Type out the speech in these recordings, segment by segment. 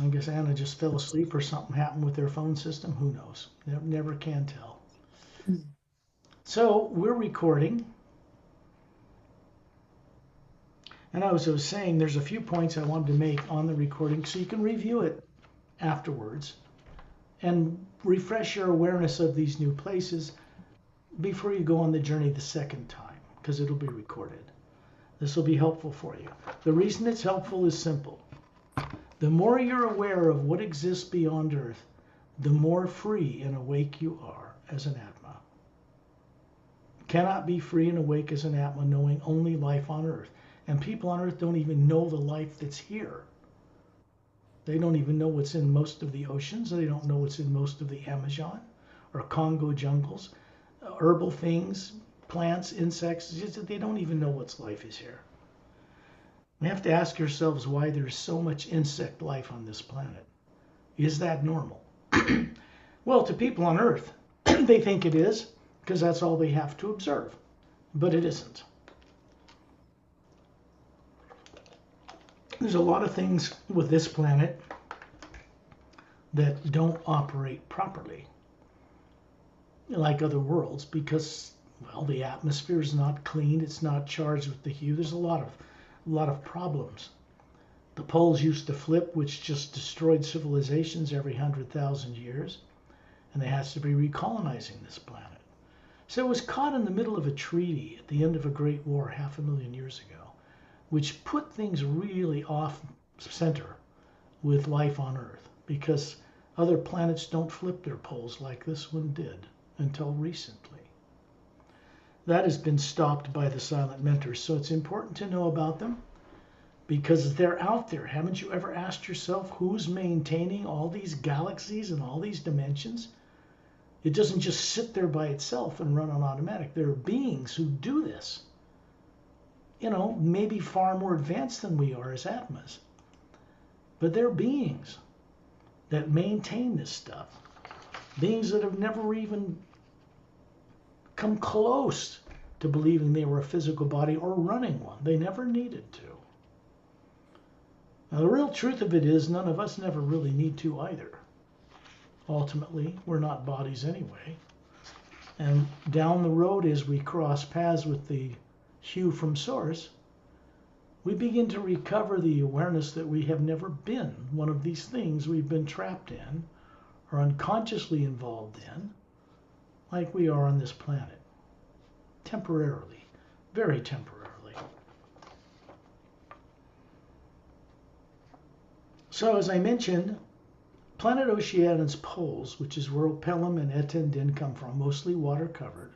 I guess Anna just fell asleep or something happened with their phone system. Who knows? Never can tell. So we're recording. And as I was saying, there's a few points I wanted to make on the recording so you can review it afterwards and refresh your awareness of these new places before you go on the journey the second time, because it'll be recorded. This will be helpful for you. The reason it's helpful is simple. The more you're aware of what exists beyond Earth, the more free and awake you are as an Atma. You cannot be free and awake as an Atma knowing only life on Earth. And people on Earth don't even know the life that's here. They don't even know what's in most of the oceans. They don't know what's in most of the Amazon or Congo jungles. Herbal things, plants, insects, they don't even know what life is here. We have to ask ourselves why there's so much insect life on this planet. Is that normal? Well, to people on Earth, they think it is because that's all they have to observe. But it isn't. There's a lot of things with this planet that don't operate properly, like other worlds, because, well, the atmosphere is not clean, it's not charged with the hue. There's a lot of problems. The poles used to flip, which just destroyed civilizations every 100,000 years, and they has to be recolonizing this planet. So it was caught in the middle of a treaty at the end of a great war 500,000 years ago, which put things really off center with life on Earth, because other planets don't flip their poles like this one did until recently. That has been stopped by the silent mentors, so it's important to know about them because they're out there. Haven't you ever asked yourself who's maintaining all these galaxies and all these dimensions? It doesn't just sit there by itself and run on automatic. There are beings who do this. You know, maybe far more advanced than we are as Atmas. But they're beings that maintain this stuff. Beings that have never even come close to believing they were a physical body or running one. They never needed to. Now, the real truth of it is none of us never really need to either. Ultimately, we're not bodies anyway. And down the road, as we cross paths with the hue from source, we begin to recover the awareness that we have never been one of these things we've been trapped in or unconsciously involved in, like we are on this planet. Temporarily, very temporarily. So as I mentioned, planet Oceanus poles, which is where Pelham and Etendin come from, mostly water covered,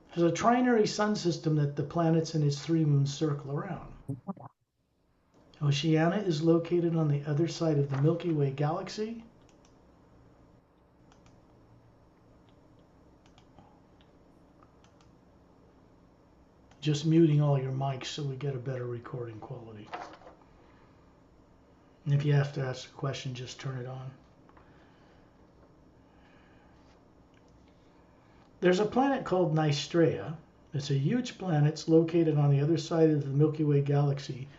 has a trinary sun system that the planets and its 3 moons circle around. Oceania is located on the other side of the Milky Way galaxy. Just muting all your mics so we get a better recording quality. And if you have to ask a question, just turn it on. There's a planet called Nystrea. It's a huge planet. It's located on the other side of the Milky Way galaxy,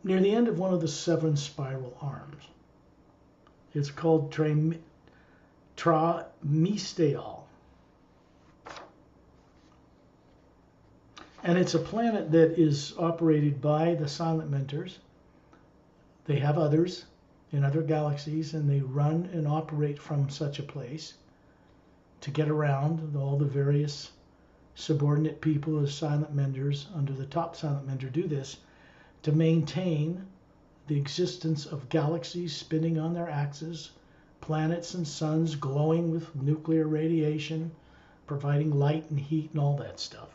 near the end of one of the 7 spiral arms. It's called Tramisteal. And it's a planet that is operated by the silent mentors. They have others in other galaxies, and they run and operate from such a place to get around. All the various subordinate people as silent mentors under the top silent mentor do this to maintain the existence of galaxies spinning on their axes, planets and suns glowing with nuclear radiation, providing light and heat and all that stuff.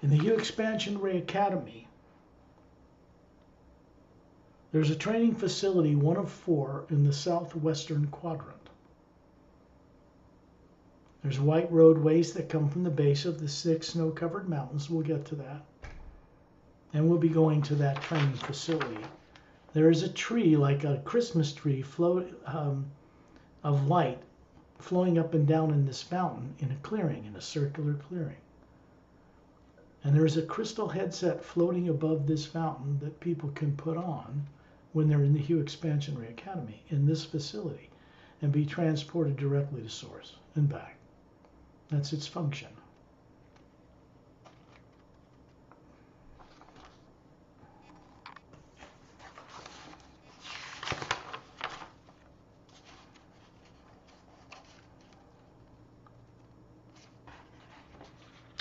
In the Hugh Expansion Ray Academy, there's a training facility, one of 4, in the southwestern quadrant. There's white roadways that come from the base of the 6 snow-covered mountains. We'll get to that. And we'll be going to that training facility. There is a tree, like a Christmas tree, of light flowing up and down in this fountain in a clearing, in a circular clearing. And there's a crystal headset floating above this fountain that people can put on when they're in the Hue Expansionary Academy in this facility and be transported directly to Source and back. That's its function.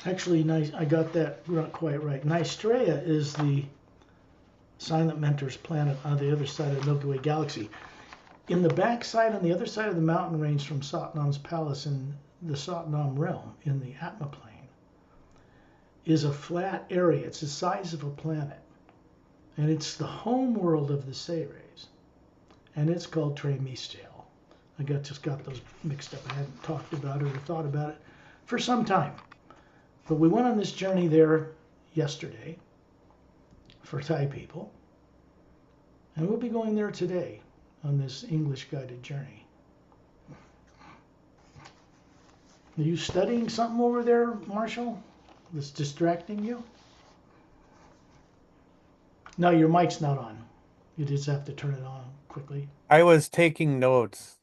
Actually, nice. I got that not quite right. Nystrea is the Silent Mentor's planet on the other side of the Milky Way galaxy. In the backside, on the other side of the mountain range from Satnam's palace in the Satnam realm, in the Atma plane, is a flat area. It's the size of a planet. And it's the home world of the Serays. And it's called Tremistial. I just got those mixed up. I hadn't talked about it or thought about it for some time. But we went on this journey there yesterday for Thai people. And we'll be going there today on this English guided journey. Are you studying something over there, Marshall, that's distracting you? No, your mic's not on. You just have to turn it on quickly. I was taking notes.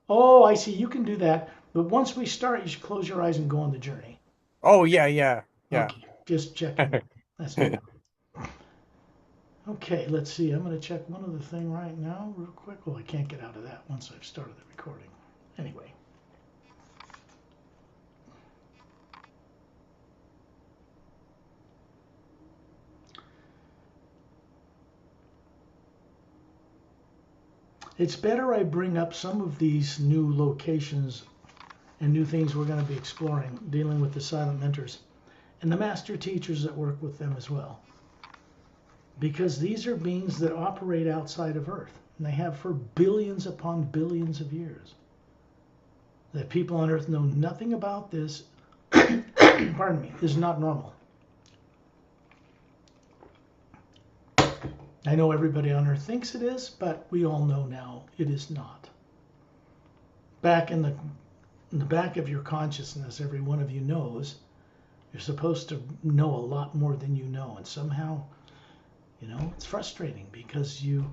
Oh, I see. You can do that. But once we start, you should close your eyes and go on the journey. Oh, yeah. Okay, just checking. That's no problem. Okay, let's see. I'm going to check one other thing right now real quick. Well, I can't get out of that once I've started the recording. Anyway. It's better I bring up some of these new locations and new things we're going to be exploring, dealing with the silent mentors and the master teachers that work with them as well. Because these are beings that operate outside of Earth, and they have for billions upon billions of years. That people on Earth know nothing about this, pardon me, is not normal. I know everybody on Earth thinks it is, but we all know now it is not. Back in the back of your consciousness, every one of you knows you're supposed to know a lot more than you know, and somehow, it's frustrating because you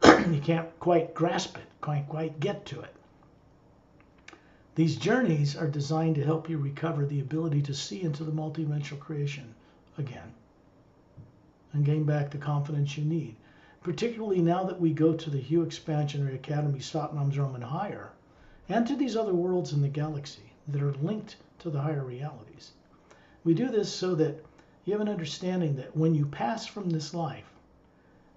can't quite grasp it, can't quite get to it. These journeys are designed to help you recover the ability to see into the multidimensional creation again and gain back the confidence you need, particularly now that we go to the Hue Expansionary Academy, Satnam's realm and higher, and to these other worlds in the galaxy that are linked to the higher realities. We do this so that you have an understanding that when you pass from this life,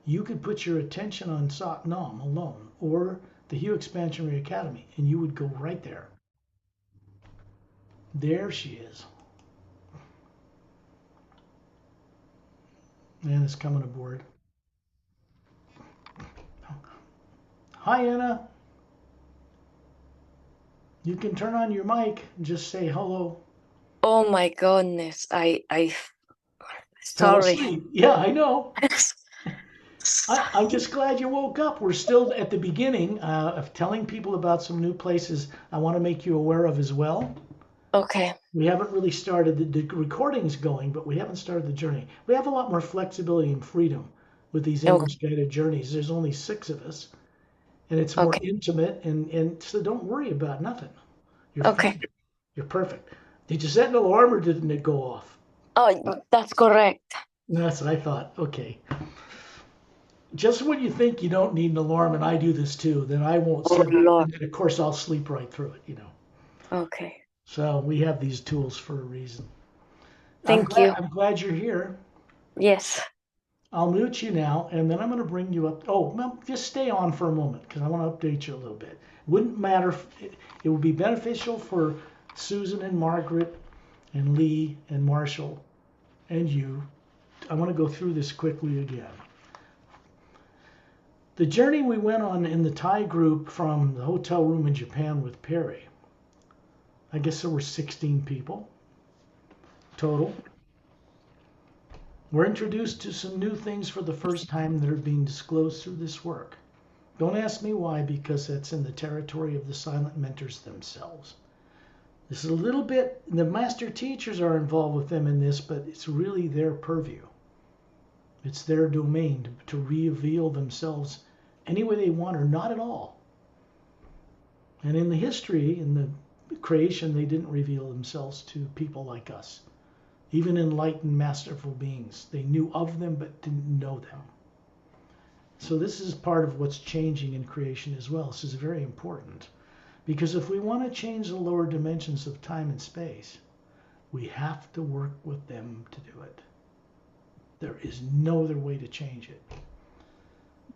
you could put your attention on Satnam alone or the Hue Expansionary Academy, and you would go right there. There she is. Anna's coming aboard. Hi, Anna. You can turn on your mic and just say hello. Oh my goodness, I Fell sorry. asleep. Yeah, I know. I'm just glad you woke up. We're still at the beginning of telling people about some new places I want to make you aware of as well. Okay. We haven't really started the recordings going, but we haven't started the journey. We have a lot more flexibility and freedom with these English guided journeys. There's only 6 of us, and it's more intimate, and so don't worry about nothing. You're fine. You're perfect. Did you set an alarm or didn't it go off? Oh, that's correct. That's what I thought. Okay. Just when you think you don't need an alarm, and I do this too, then I won't set it, and then of course I'll sleep right through it, Okay. So we have these tools for a reason. Thank you. I'm glad you're here. Yes. I'll mute you now, and then I'm going to bring you up. Oh, well, just stay on for a moment because I want to update you a little bit. Wouldn't matter. It would be beneficial for Susan and Margaret and Lee and Marshall and you. I want to go through this quickly again. The journey we went on in the Thai group from the hotel room in Japan with Perry, I guess there were 16 people total. We're introduced to some new things for the first time that are being disclosed through this work. Don't ask me why, because that's in the territory of the silent mentors themselves. This is a little bit, the master teachers are involved with them in this, but it's really their purview. It's their domain to reveal themselves any way they want or not at all. And in the history, in the creation, they didn't reveal themselves to people like us. Even enlightened, masterful beings. They knew of them, but didn't know them. So this is part of what's changing in creation as well. This is very important. Because if we want to change the lower dimensions of time and space, we have to work with them to do it. There is no other way to change it.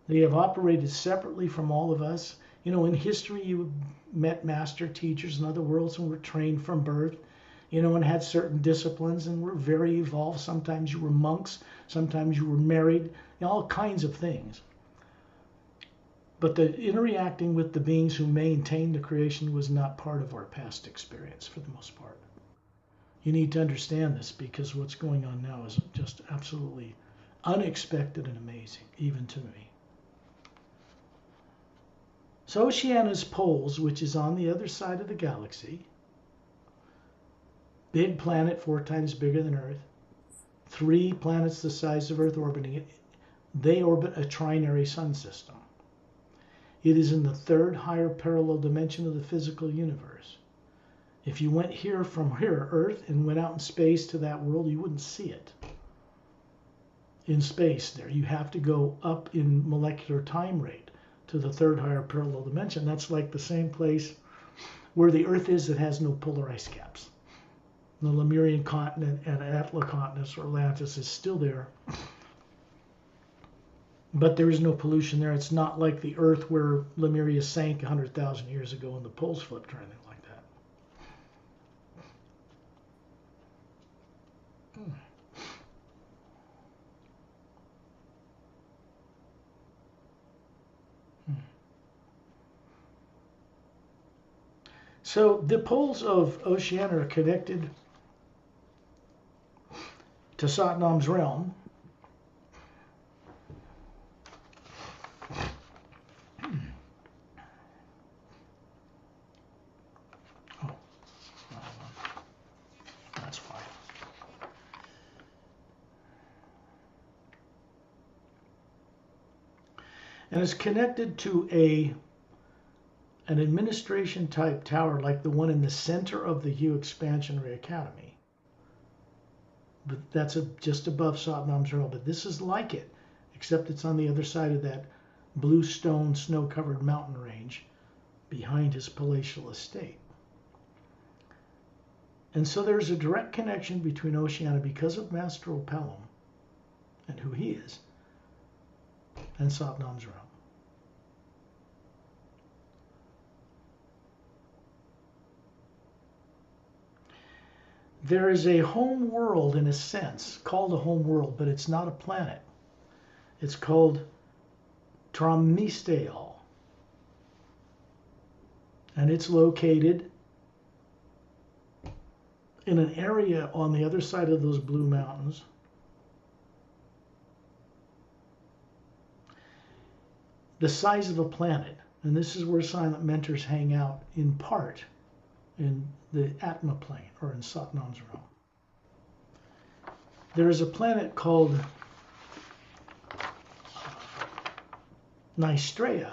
They have operated separately from all of us. You know, in history, you met master teachers in other worlds and were trained from birth, you know, and had certain disciplines and were very evolved. Sometimes you were monks, sometimes you were married, you know, all kinds of things. But the interacting with the beings who maintained the creation was not part of our past experience for the most part. You need to understand this, because what's going on now is just absolutely unexpected and amazing, even to me. So Oceania's poles, which is on the other side of the galaxy, big planet 4 times bigger than Earth, 3 planets the size of Earth orbiting it, they orbit a trinary sun system. It is in the 3rd higher parallel dimension of the physical universe. If you went here from here, Earth, and went out in space to that world, you wouldn't see it. In space there, you have to go up in molecular time rate to the 3rd higher parallel dimension. That's like the same place where the Earth is that has no polar ice caps. The Lemurian continent and Atla continent, or Atlantis, is still there. But there is no pollution there. It's not like the Earth where Lemuria sank 100,000 years ago and the poles flipped or anything like that. So the poles of Oceania are connected to Satnam's realm. That's why. And it's connected to an administration type tower like the one in the center of the Hugh Expansionary Academy. But that's just above Satnam's realm. But this is like it, except it's on the other side of that blue stone snow-covered mountain range behind his palatial estate. And so there's a direct connection between Oceania, because of Master Pelham and who he is, and Satnam's realm. There is a home world, in a sense, called a home world, but it's not a planet. It's called Tramisteal. And it's located in an area on the other side of those blue mountains. The size of a planet. And this is where silent mentors hang out, in part, in the Atma plane, or in Satnam's realm. There is a planet called Nystrea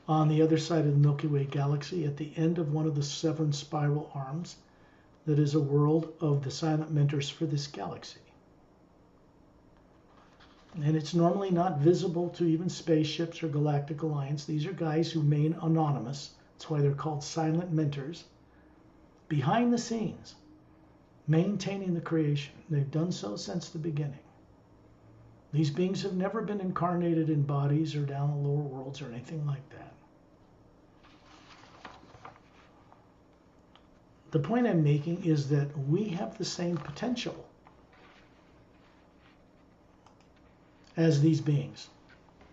on the other side of the Milky Way galaxy, at the end of one of the 7 spiral arms, that is a world of the silent mentors for this galaxy. And it's normally not visible to even spaceships or Galactic Alliance. These are guys who remain anonymous. That's why they're called silent mentors. Behind the scenes, maintaining the creation. They've done so since the beginning. These beings have never been incarnated in bodies or down in lower worlds or anything like that. The point I'm making is that we have the same potential as these beings.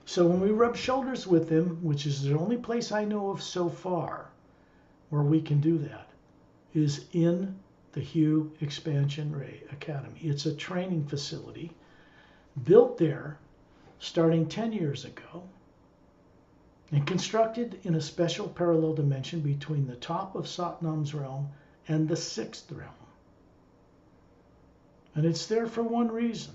So when we rub shoulders with them, which is the only place I know of so far where we can do that, is in the Hugh Expansionary Academy. It's a training facility built there starting 10 years ago and constructed in a special parallel dimension between the top of Satnam's realm and the sixth realm. And it's there for one reason,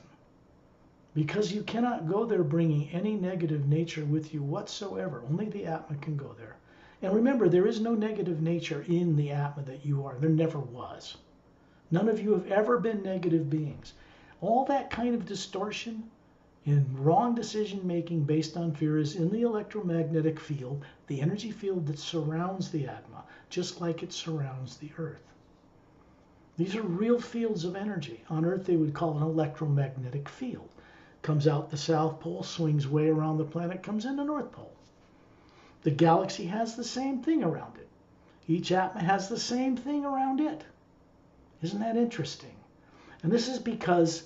because you cannot go there bringing any negative nature with you whatsoever. Only the Atma can go there. And remember, there is no negative nature in the Atma that you are. There never was. None of you have ever been negative beings. All that kind of distortion and wrong decision making based on fear is in the electromagnetic field, the energy field that surrounds the Atma, just like it surrounds the Earth. These are real fields of energy. On Earth, they would call it an electromagnetic field. Comes out the South Pole, swings way around the planet, comes in the North Pole. The galaxy has the same thing around it. Each Atma has the same thing around it. Isn't that interesting? And this is because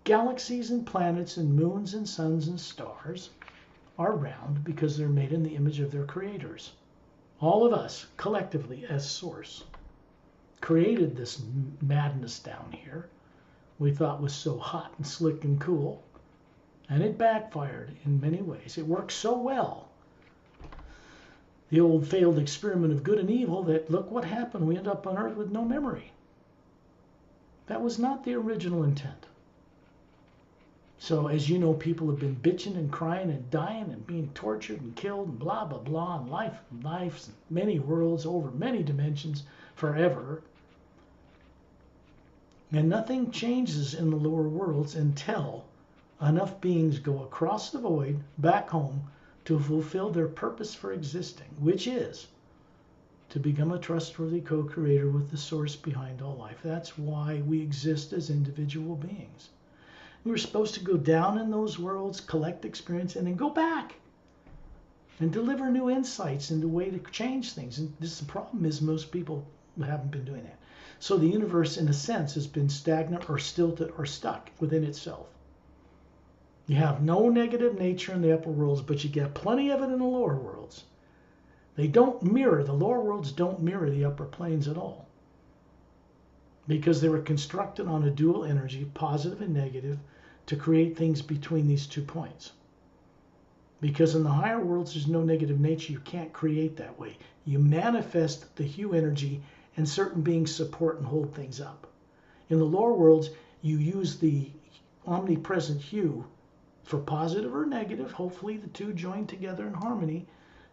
galaxies and planets and moons and suns and stars are round because they're made in the image of their creators. All of us, collectively, as source, created this madness down here we thought was so hot and slick and cool, and it backfired in many ways. It worked so well, the old failed experiment of good and evil, that look what happened. We end up on Earth with no memory. That was not the original intent. So as you know, people have been bitching and crying and dying and being tortured and killed and blah, blah, blah, and lives and many worlds over many dimensions forever. And nothing changes in the lower worlds until enough beings go across the void back home to fulfill their purpose for existing, which is to become a trustworthy co-creator with the source behind all life. That's why we exist as individual beings. We were supposed to go down in those worlds, collect experience, and then go back and deliver new insights into a way to change things. And the problem is most people haven't been doing that. So the universe, in a sense, has been stagnant or stilted or stuck within itself. You have no negative nature in the upper worlds, but you get plenty of it in the lower worlds. They don't mirror, the lower worlds don't mirror the upper planes at all, because they were constructed on a dual energy, positive and negative, to create things between these 2 points. Because in the higher worlds, there's no negative nature. You can't create that way. You manifest the hue energy, and certain beings support and hold things up. In the lower worlds, you use the omnipresent hue for positive or negative, hopefully the two join together in harmony,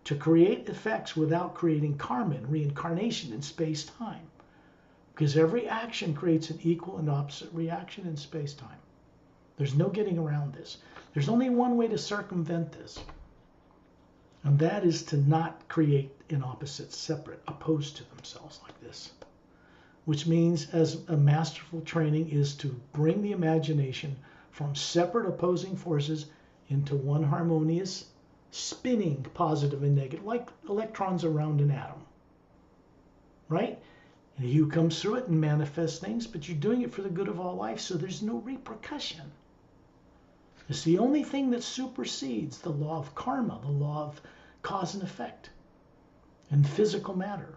to create effects without creating karma and reincarnation in space-time. Because every action creates an equal and opposite reaction in space-time. There's no getting around this. There's only one way to circumvent this, and that is to not create an opposite, separate, opposed to themselves like this. Which means, as a masterful training, is to bring the imagination from separate opposing forces into one harmonious, spinning positive and negative, like electrons around an atom. Right? And the hue comes through it and manifests things, but you're doing it for the good of all life, so there's no repercussion. It's the only thing that supersedes the law of karma, the law of cause and effect, and physical matter.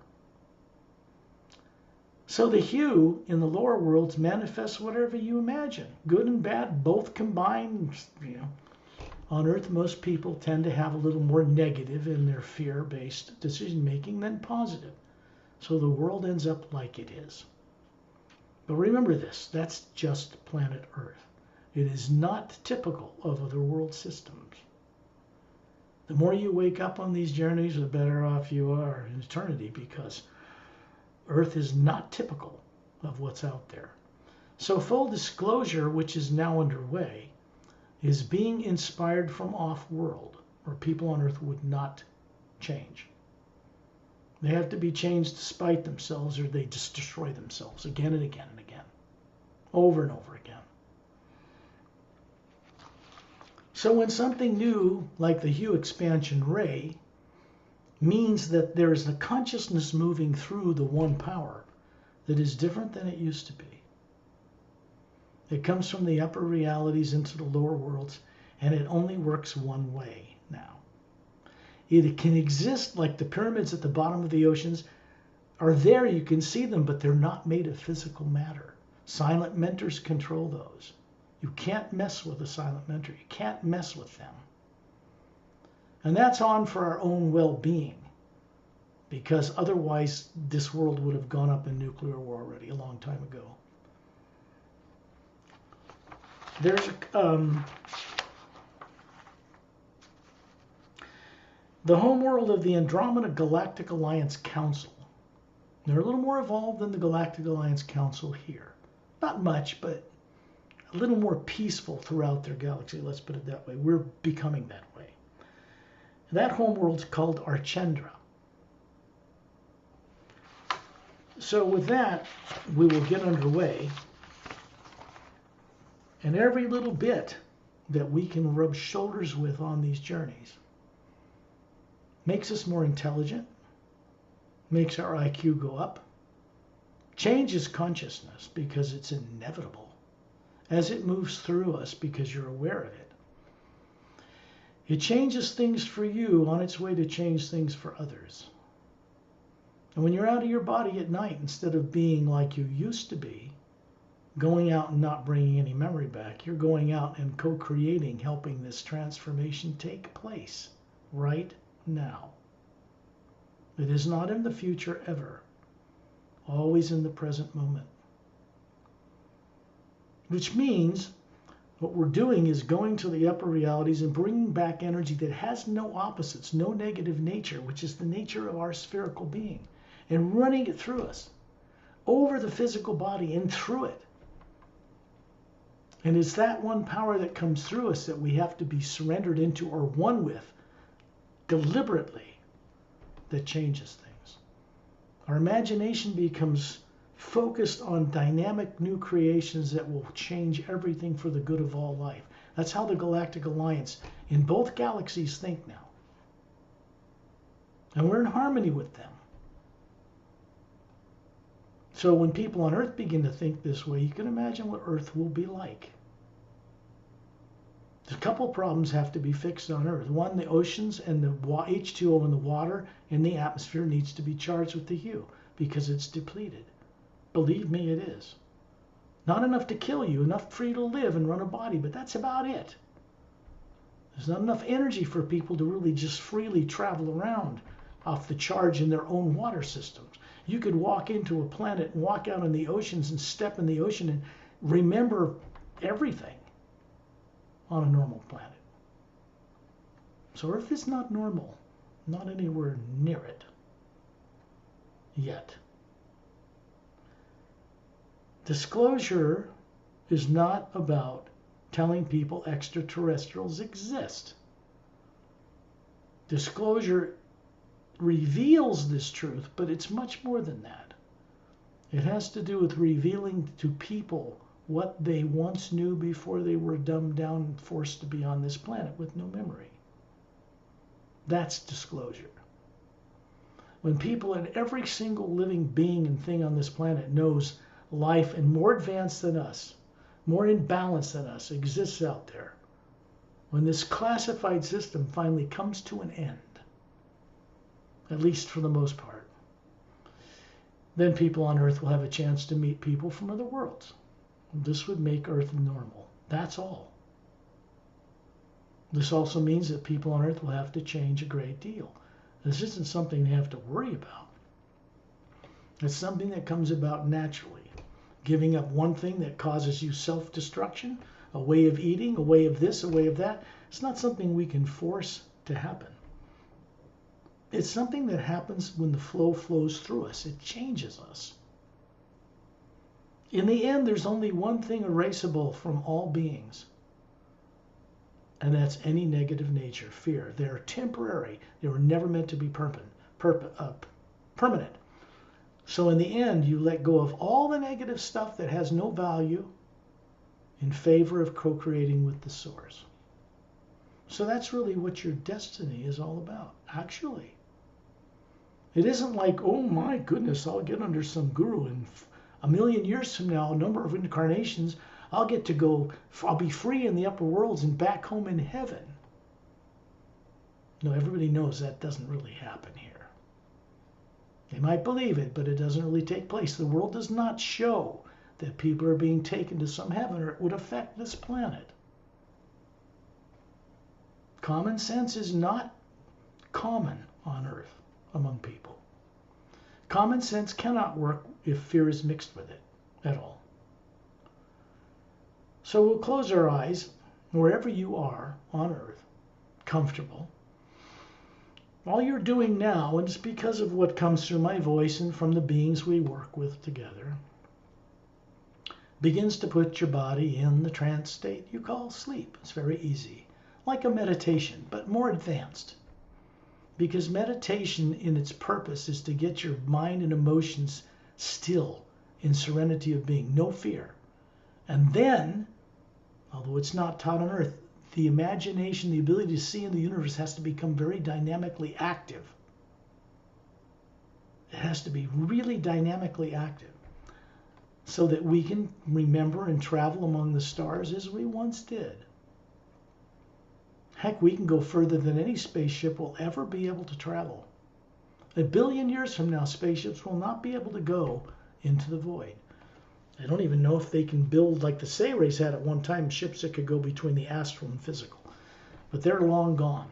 So the hue in the lower worlds manifests whatever you imagine. Good and bad, both combined. On Earth, most people tend to have a little more negative in their fear-based decision-making than positive. So the world ends up like it is. But remember this, that's just planet Earth. It is not typical of other world systems. The more you wake up on these journeys, the better off you are in eternity, because Earth is not typical of what's out there. So full disclosure, which is now underway, is being inspired from off-world, where people on Earth would not change. They have to be changed to spite themselves, or they just destroy themselves again and again and again, over and over again. So when something new, like the hue expansion ray, means that there is a consciousness moving through the one power that is different than it used to be. It comes from the upper realities into the lower worlds, and it only works one way now. It can exist like the pyramids at the bottom of the oceans are there, you can see them, but they're not made of physical matter. Silent mentors control those. You can't mess with a silent mentor. You can't mess with them. And that's on for our own well-being, because otherwise this world would have gone up in nuclear war already a long time ago. There's the homeworld of the Andromeda Galactic Alliance Council. They're a little more evolved than the Galactic Alliance Council here. Not much, but a little more peaceful throughout their galaxy, let's put it that way. We're becoming that way. That homeworld's called Archendra. So with that, we will get underway. And every little bit that we can rub shoulders with on these journeys makes us more intelligent, makes our IQ go up, changes consciousness because it's inevitable as it moves through us because you're aware of it. It changes things for you on its way to change things for others. And when you're out of your body at night, instead of being like you used to be, going out and not bringing any memory back, you're going out and co-creating, helping this transformation take place right now. It is not in the future ever, always in the present moment. Which means what we're doing is going to the upper realities and bringing back energy that has no opposites, no negative nature, which is the nature of our spherical being, and running it through us, over the physical body and through it. And it's that one power that comes through us that we have to be surrendered into or one with deliberately that changes things. Our imagination becomes focused on dynamic new creations that will change everything for the good of all life. That's how the Galactic Alliance in both galaxies think now. And we're in harmony with them. So when people on Earth begin to think this way, you can imagine what Earth will be like. A couple of problems have to be fixed on Earth. One, the oceans and the H2O in the water and the atmosphere needs to be charged with the hue because it's depleted. Believe me, it is. Not enough to kill you, enough for you to live and run a body, but that's about it. There's not enough energy for people to really just freely travel around off the charge in their own water systems. You could walk into a planet and walk out in the oceans and step in the ocean and remember everything on a normal planet. So Earth is not normal, not anywhere near it yet. Disclosure is not about telling people extraterrestrials exist. Disclosure reveals this truth, but it's much more than that. It has to do with revealing to people what they once knew before they were dumbed down and forced to be on this planet with no memory. That's disclosure. When people and every single living being and thing on this planet knows life and more advanced than us, more in balance than us, exists out there, when this classified system finally comes to an end, at least for the most part, then people on Earth will have a chance to meet people from other worlds. This would make Earth normal. That's all. This also means that people on Earth will have to change a great deal. This isn't something they have to worry about. It's something that comes about naturally. Giving up one thing that causes you self-destruction, a way of eating, a way of this, a way of that, it's not something we can force to happen. It's something that happens when the flow flows through us. It changes us. In the end, there's only one thing erasable from all beings, and that's any negative nature, fear. They're temporary. They were never meant to be permanent. So in the end, you let go of all the negative stuff that has no value in favor of co-creating with the source. So that's really what your destiny is all about, actually. It isn't like, oh my goodness, I'll get under some guru and a million years from now, a number of incarnations, I'll get to go, I'll be free in the upper worlds and back home in heaven. No, everybody knows that doesn't really happen here. They might believe it, but it doesn't really take place. The world does not show that people are being taken to some heaven, or it would affect this planet. Common sense is not common on Earth among people. Common sense cannot work if fear is mixed with it at all. So we'll close our eyes wherever you are on Earth, comfortable. All you're doing now, and it's because of what comes through my voice and from the beings we work with together, begins to put your body in the trance state you call sleep. It's very easy, like a meditation, but more advanced. Because meditation in its purpose is to get your mind and emotions still in serenity of being, no fear. And then, although it's not taught on Earth, the imagination, the ability to see in the universe has to become very dynamically active. It has to be really dynamically active so that we can remember and travel among the stars as we once did. Heck, we can go further than any spaceship will ever be able to travel. 1 billion years from now, spaceships will not be able to go into the void. I don't even know if they can build, like the Say race had at one time, ships that could go between the astral and physical. But they're long gone.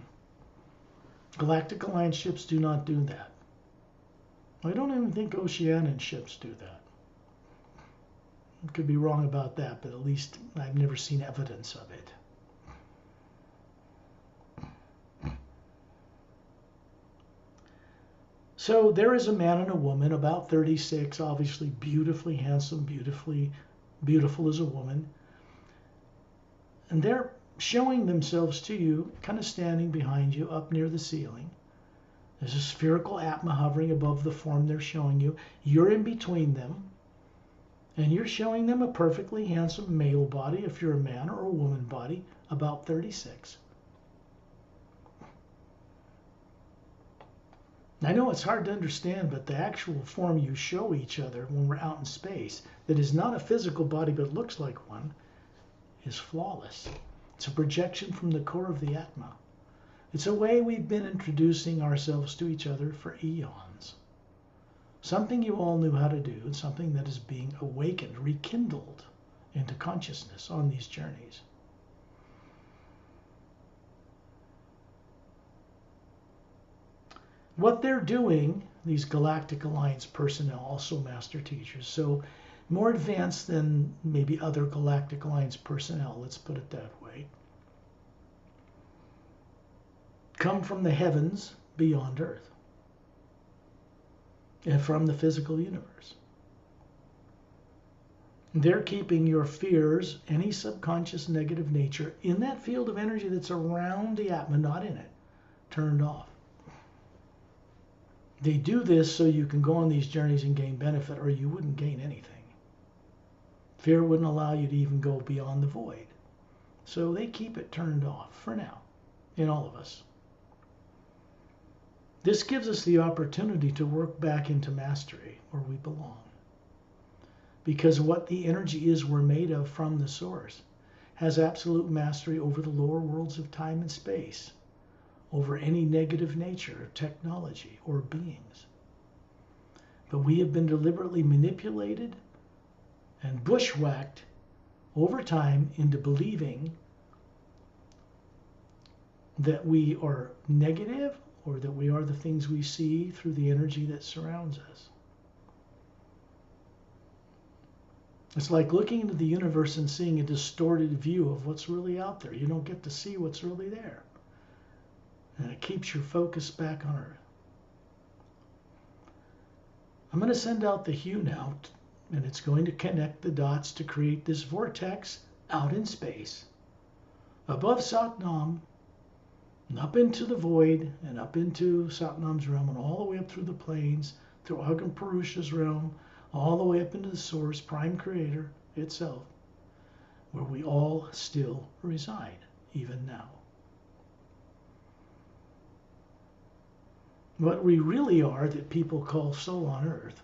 Galactic Alliance ships do not do that. I don't even think Oceanian ships do that. I could be wrong about that, but at least I've never seen evidence of it. So there is a man and a woman, about 36, obviously beautifully handsome, beautiful as a woman. And they're showing themselves to you, kind of standing behind you up near the ceiling. There's a spherical Atma hovering above the form they're showing you. You're in between them. And you're showing them a perfectly handsome male body, if you're a man, or a woman body, about 36. I know it's hard to understand, but the actual form you show each other when we're out in space, that is not a physical body but looks like one, is flawless. It's a projection from the core of the Atma. It's a way we've been introducing ourselves to each other for eons. Something you all knew how to do, and something that is being awakened, rekindled into consciousness on these journeys. What they're doing, these Galactic Alliance personnel, also master teachers, so more advanced than maybe other Galactic Alliance personnel, let's put it that way, come from the heavens beyond Earth and from the physical universe. They're keeping your fears, any subconscious negative nature, in that field of energy that's around the Atma, not in it, turned off. They do this so you can go on these journeys and gain benefit, or you wouldn't gain anything. Fear wouldn't allow you to even go beyond the void. So they keep it turned off for now, in all of us. This gives us the opportunity to work back into mastery, where we belong. Because what the energy is we're made of from the source has absolute mastery over the lower worlds of time and space, over any negative nature of technology or beings. But we have been deliberately manipulated and bushwhacked over time into believing that we are negative, or that we are the things we see through the energy that surrounds us. It's like looking into the universe and seeing a distorted view of what's really out there. You don't get to see what's really there. And it keeps your focus back on Earth. I'm going to send out the hue now, and it's going to connect the dots to create this vortex out in space, above Satnam, and up into the void, and up into Satnam's realm, and all the way up through the planes, through Agam Purusha's realm, all the way up into the source, prime creator itself, where we all still reside, even now. What we really are, that people call soul on Earth,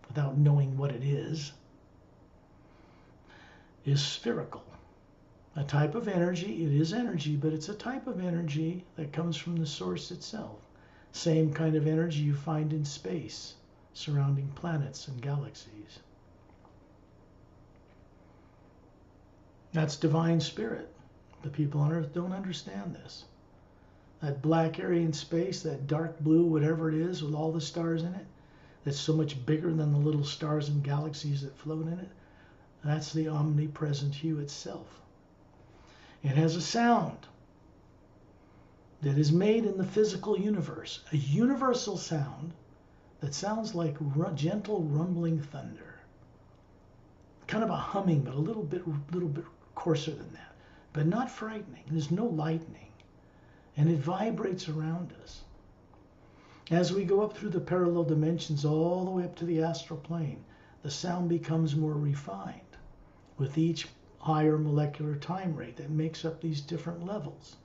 without knowing what it is spherical. A type of energy. It is energy, but it's a type of energy that comes from the source itself. Same kind of energy you find in space, surrounding planets and galaxies. That's divine spirit. The people on Earth don't understand this. That black area in space, that dark blue, whatever it is, with all the stars in it, that's so much bigger than the little stars and galaxies that float in it, that's the omnipresent hue itself. It has a sound that is made in the physical universe, a universal sound that sounds like gentle rumbling thunder. Kind of a humming, but a little bit coarser than that, but not frightening. There's no lightning, and it vibrates around us. As we go up through the parallel dimensions all the way up to the astral plane, the sound becomes more refined with each higher molecular time rate that makes up these different levels.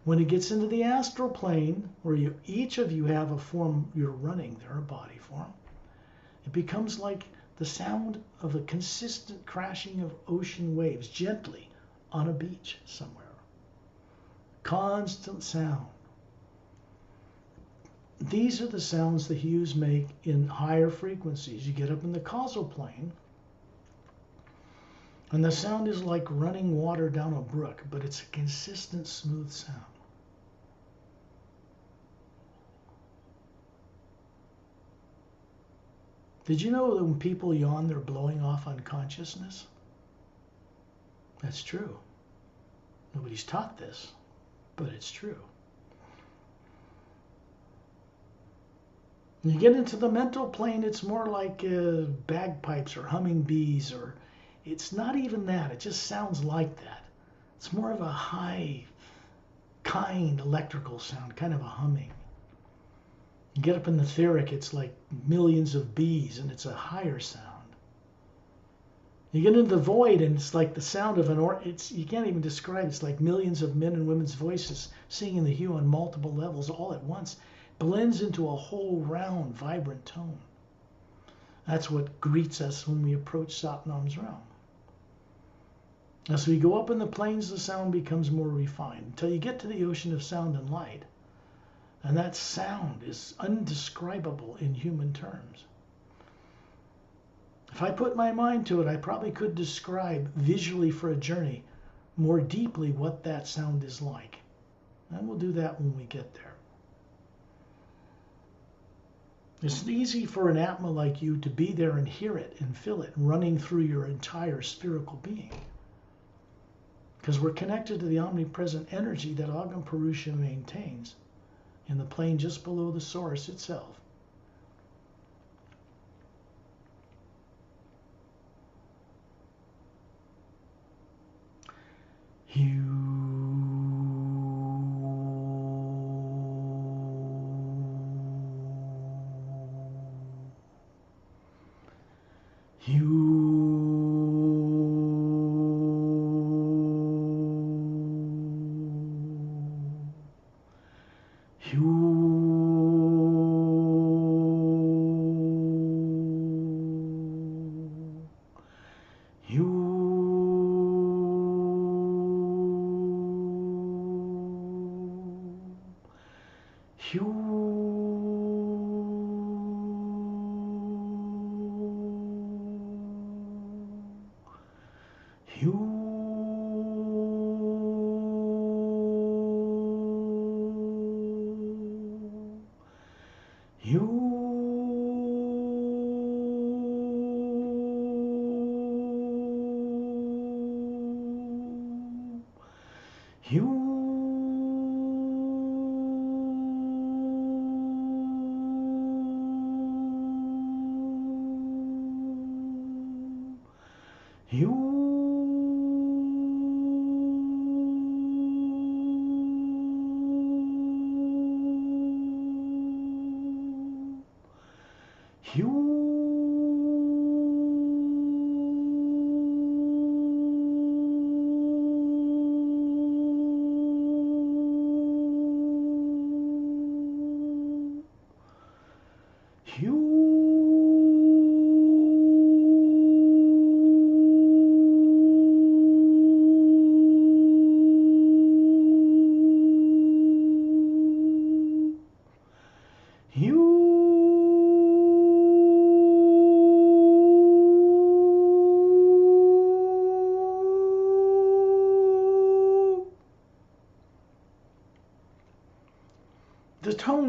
When it gets into the astral plane, where each of you have a form you're running there, a body form, it becomes like the sound of a consistent crashing of ocean waves gently on a beach somewhere. Constant sound. These are the sounds the hues make in higher frequencies. You get up in the causal plane, and the sound is like running water down a brook, but it's a consistent, smooth sound. Did you know that when people yawn, they're blowing off unconsciousness? That's true. Nobody's taught this, but it's true. When you get into the mental plane, it's more like bagpipes or humming bees, or it's not even that. It just sounds like that. It's more of a high, kind electrical sound, kind of a humming. You get up in the etheric, it's like millions of bees, and it's a higher sound. You get into the void, and it's like the sound of you can't even describe it. It's like millions of men and women's voices singing the hue on multiple levels all at once. Blends into a whole round, vibrant tone. That's what greets us when we approach Satnam's realm. As we go up in the planes, the sound becomes more refined until you get to the ocean of sound and light. And that sound is undescribable in human terms. If I put my mind to it, I probably could describe visually for a journey more deeply what that sound is like. And we'll do that when we get there. It's easy for an Atma like you to be there and hear it and feel it running through your entire spherical being. Because we're connected to the omnipresent energy that Agam Purusha maintains in the plane just below the source itself.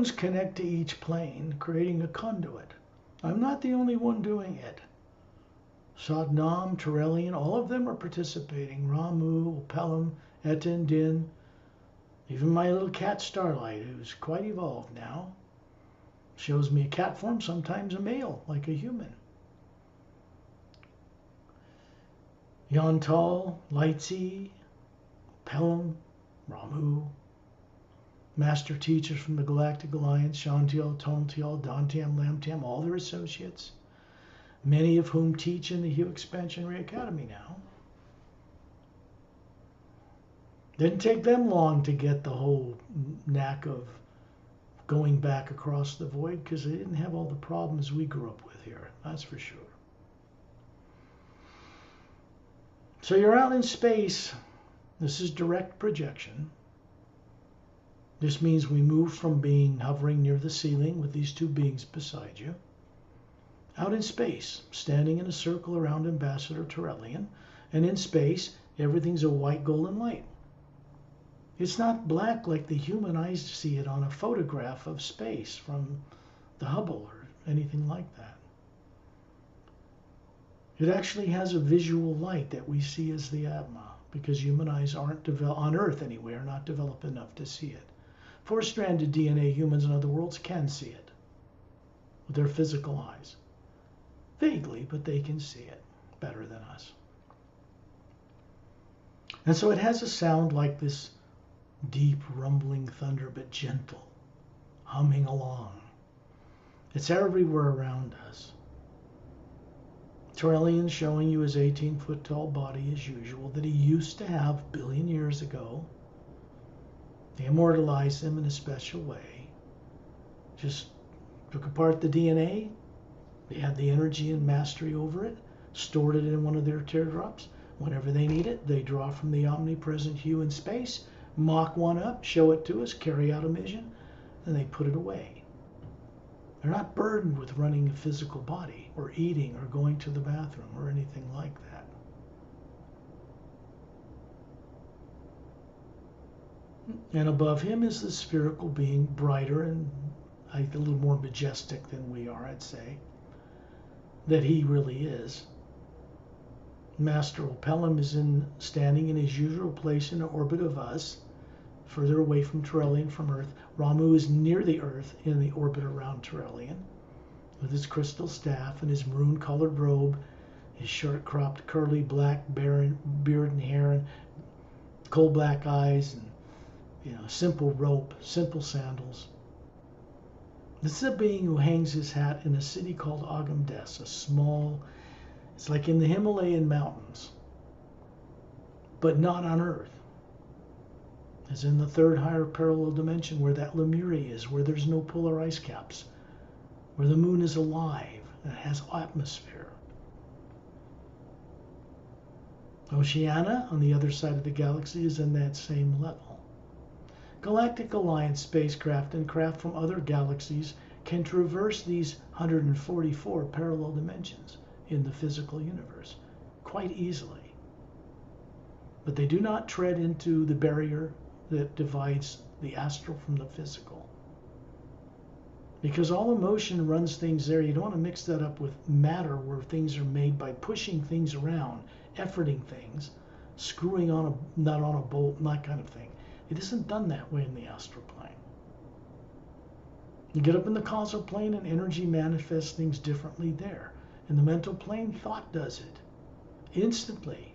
runes connect to each plane, creating a conduit. I'm not the only one doing it. Sadnam, Torellian, all of them are participating. Ramu, Pelham, Etin, Din, even my little cat Starlight, who's quite evolved now, shows me a cat form, sometimes a male, like a human. Yontal, Lightsey, Pelham, Ramu, master teachers from the Galactic Alliance, Shantiel, Tontiel, Dantiam, Lamtiam, all their associates, many of whom teach in the Hue Expansionary Academy now. Didn't take them long to get the whole knack of going back across the void, because they didn't have all the problems we grew up with here, that's for sure. So you're out in space. This is direct projection. This means we move from being hovering near the ceiling with these two beings beside you, out in space, standing in a circle around Ambassador Torellian, and in space, everything's a white golden light. It's not black like the human eyes see it on a photograph of space from the Hubble or anything like that. It actually has a visual light that we see as the Atma, because human eyes aren't on Earth anyway, are not developed enough to see it. Four-stranded DNA humans in other worlds can see it with their physical eyes. Vaguely, but they can see it better than us. And so it has a sound like this deep rumbling thunder, but gentle, humming along. It's everywhere around us. Torellian showing you his 18-foot tall body as usual that he used to have a billion years ago. They immortalized him in a special way. Just took apart the DNA. They had the energy and mastery over it, stored it in one of their teardrops. Whenever they need it, they draw from the omnipresent hue in space, mock one up, show it to us, carry out a mission, and they put it away. They're not burdened with running a physical body or eating or going to the bathroom or anything like that. And above him is the spherical being, brighter and a little more majestic than we are, I'd say, that he really is. Masterful Pelham is standing in his usual place in the orbit of us, further away from Torellian from Earth. Ramu is near the Earth in the orbit around Torellian, with his crystal staff and his maroon-colored robe, his short-cropped, curly black beard and hair, and coal black eyes, and simple rope, simple sandals. This is a being who hangs his hat in a city called Agamdes, a small, it's like in the Himalayan mountains, but not on Earth. It's in the third higher parallel dimension where that Lemriel is, where there's no polar ice caps, where the moon is alive and has atmosphere. Oceania, on the other side of the galaxy, is in that same level. Galactic Alliance spacecraft and craft from other galaxies can traverse these 144 parallel dimensions in the physical universe quite easily. But they do not tread into the barrier that divides the astral from the physical. Because all emotion runs things there. You don't want to mix that up with matter, where things are made by pushing things around, efforting things, screwing on a nut on a bolt, and that kind of thing. It isn't done that way in the astral plane. You get up in the causal plane and energy manifests things differently there. In the mental plane, thought does it instantly.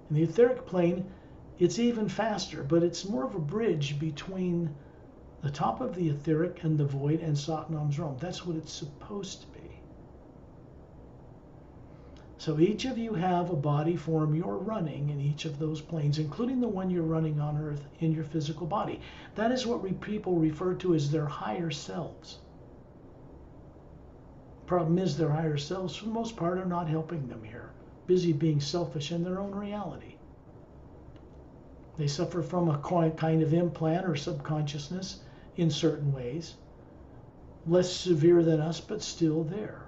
In the etheric plane, it's even faster, but it's more of a bridge between the top of the etheric and the void and Satnam's realm. That's what it's supposed to be. So each of you have a body form you're running in each of those planes, including the one you're running on Earth in your physical body. That is what people refer to as their higher selves. Problem is, their higher selves, for the most part, are not helping them here, busy being selfish in their own reality. They suffer from a kind of implant or subconsciousness in certain ways, less severe than us, but still there.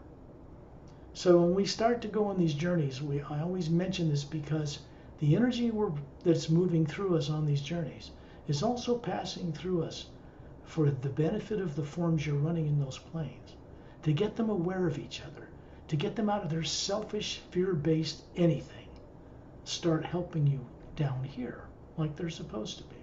So when we start to go on these journeys, I always mention this because the energy that's moving through us on these journeys is also passing through us for the benefit of the forms you're running in those planes, to get them aware of each other, to get them out of their selfish, fear-based anything, start helping you down here like they're supposed to be.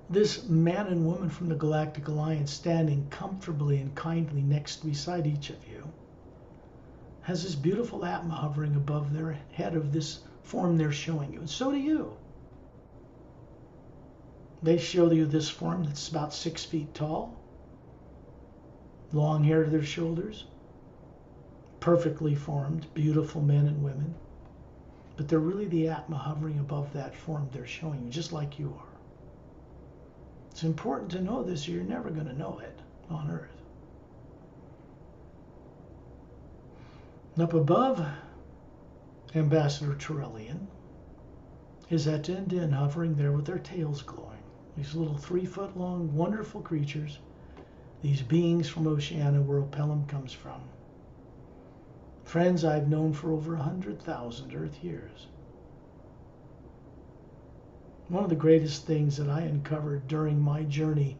This man and woman from the Galactic Alliance standing comfortably and kindly next beside each of you has this beautiful Atma hovering above their head of this form they're showing you. And so do you. They show you this form that's about 6 feet tall, long hair to their shoulders, perfectly formed, beautiful men and women. But they're really the Atma hovering above that form they're showing you, just like you are. It's important to know this, or you're never going to know it on Earth. And up above Ambassador Torellian is Atma hovering there with their tails glowing. These little 3-foot-long, wonderful creatures, these beings from Oceania, where Opelum comes from. Friends I've known for over 100,000 Earth years. One of the greatest things that I uncovered during my journey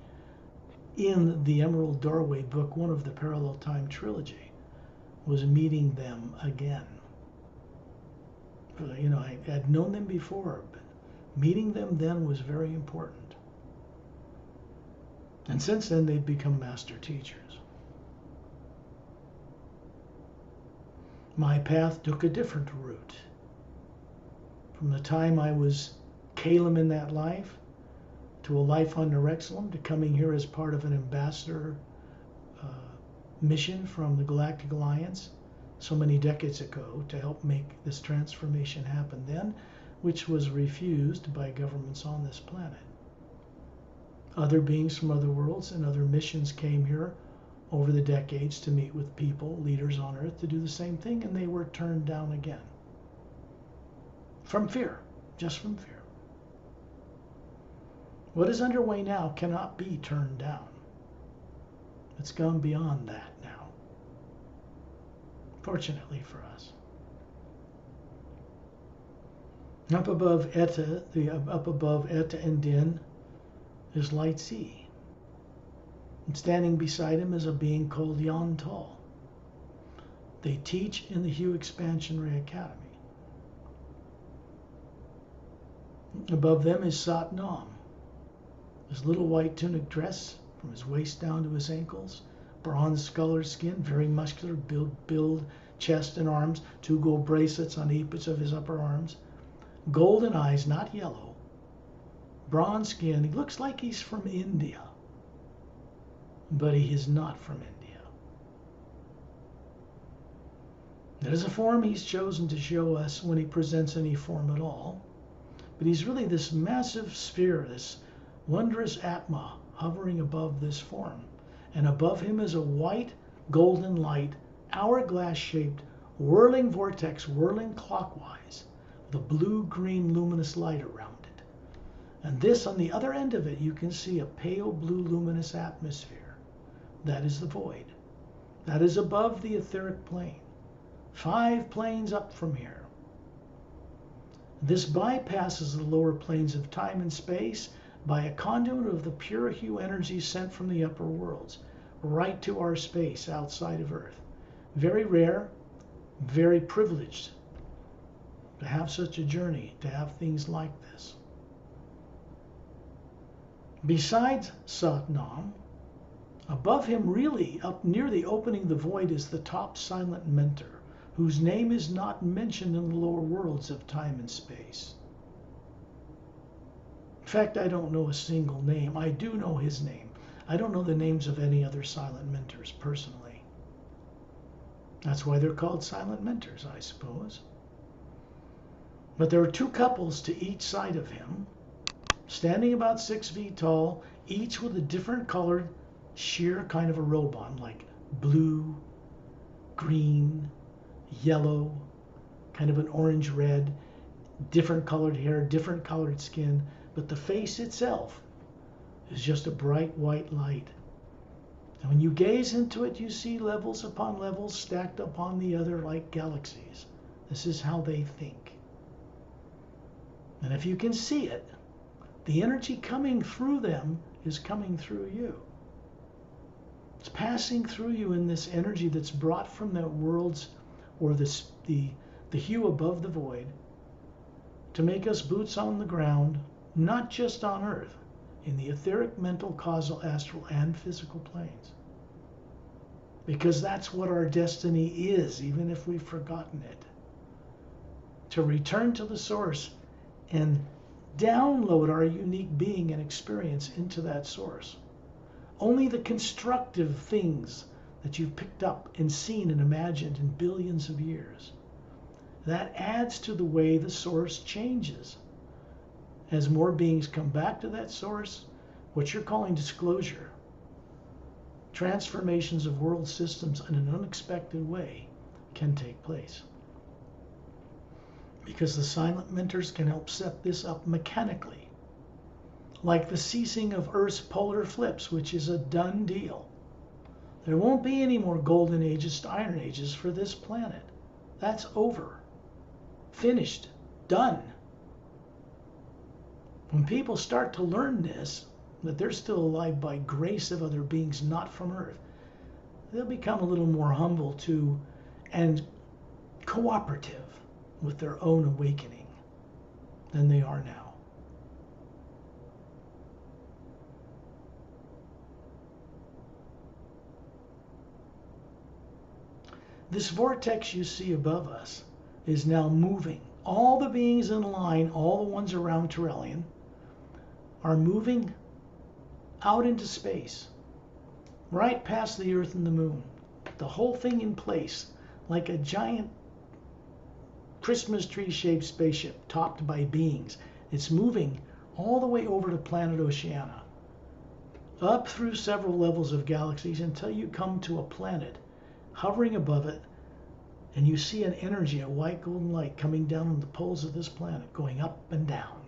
in the Emerald Doorway book, one of the Parallel Time trilogy, was meeting them again. You know, I had known them before, but meeting them then was very important. And since then, they've become master teachers. My path took a different route. From the time I was Calum in that life, to a life on Nerexilum, to coming here as part of an ambassador mission from the Galactic Alliance so many decades ago to help make this transformation happen then, which was refused by governments on this planet. Other beings from other worlds and other missions came here over the decades to meet with people, leaders on Earth, to do the same thing, and they were turned down again. From fear, just from fear. What is underway now cannot be turned down. It's gone beyond that now, fortunately for us. Up above Eta, up above Eta and Din, is Light Sea. And standing beside him is a being called Yontal. They teach in the Hue Expansionary Academy. Above them is Sat Nam. His little white tunic dress from his waist down to his ankles, bronze-colored skin, very muscular, build, chest and arms, 2 gold bracelets on each of his upper arms, golden eyes, not yellow, bronze skin. He looks like he's from India, but he is not from India. That is a form he's chosen to show us when he presents any form at all, but he's really this massive sphere, this wondrous Atma hovering above this form, and above him is a white golden light, hourglass-shaped, whirling vortex, whirling clockwise, with a blue-green luminous light around it. And this, on the other end of it, you can see a pale blue luminous atmosphere. That is the void. That is above the etheric plane, 5 planes up from here. This bypasses the lower planes of time and space by a conduit of the pure hue energy sent from the upper worlds, right to our space outside of Earth. Very rare, very privileged to have such a journey, to have things like this. Besides Sat Nam, above him, really up near the opening of the void, is the top silent mentor, whose name is not mentioned in the lower worlds of time and space. In fact, I don't know a single name. I do know his name. I don't know the names of any other silent mentors personally. That's why they're called silent mentors, I suppose. But there are 2 couples to each side of him, standing about 6 feet tall, each with a different colored, sheer kind of a robe on, like blue, green, yellow, kind of an orange-red, different colored hair, different colored skin, but the face itself is just a bright white light. And when you gaze into it, you see levels upon levels stacked upon the other like galaxies. This is how they think. And if you can see it, the energy coming through them is coming through you. It's passing through you in this energy that's brought from the worlds, or the hue above the void, to make us boots on the ground, not just on Earth, in the etheric, mental, causal, astral, and physical planes. Because that's what our destiny is, even if we've forgotten it. To return to the source and download our unique being and experience into that source. Only the constructive things that you've picked up and seen and imagined in billions of years. That adds to the way the source changes. As more beings come back to that source, what you're calling disclosure, transformations of world systems in an unexpected way can take place. Because the silent mentors can help set this up mechanically. Like the ceasing of Earth's polar flips, which is a done deal. There won't be any more golden ages to iron ages for this planet. That's over. Finished. Done. When people start to learn this, that they're still alive by grace of other beings not from Earth, they'll become a little more humble too and cooperative with their own awakening than they are now. This vortex you see above us is now moving. All the beings in line, all the ones around Torellian, are moving out into space, right past the Earth and the Moon. The whole thing in place, like a giant Christmas tree-shaped spaceship topped by beings. It's moving all the way over to planet Oceania, up through several levels of galaxies until you come to a planet hovering above it, and you see an energy, a white golden light coming down on the poles of this planet, going up and down.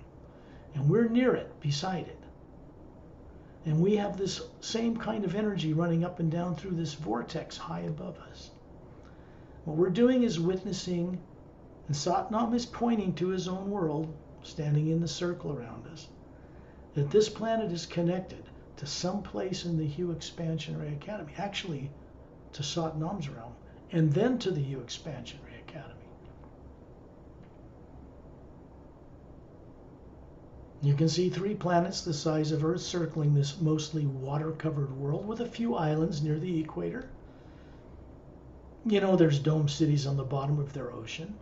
And we're near it, beside it. And we have this same kind of energy running up and down through this vortex high above us. What we're doing is witnessing, and Satnam is pointing to his own world, standing in the circle around us, that this planet is connected to some place in the Hue Expansionary Academy, actually to Satnam's realm, and then to the Hue Expansionary Academy. You can see 3 planets the size of Earth circling this mostly water-covered world with a few islands near the equator. You know, there's dome cities on the bottom of their ocean,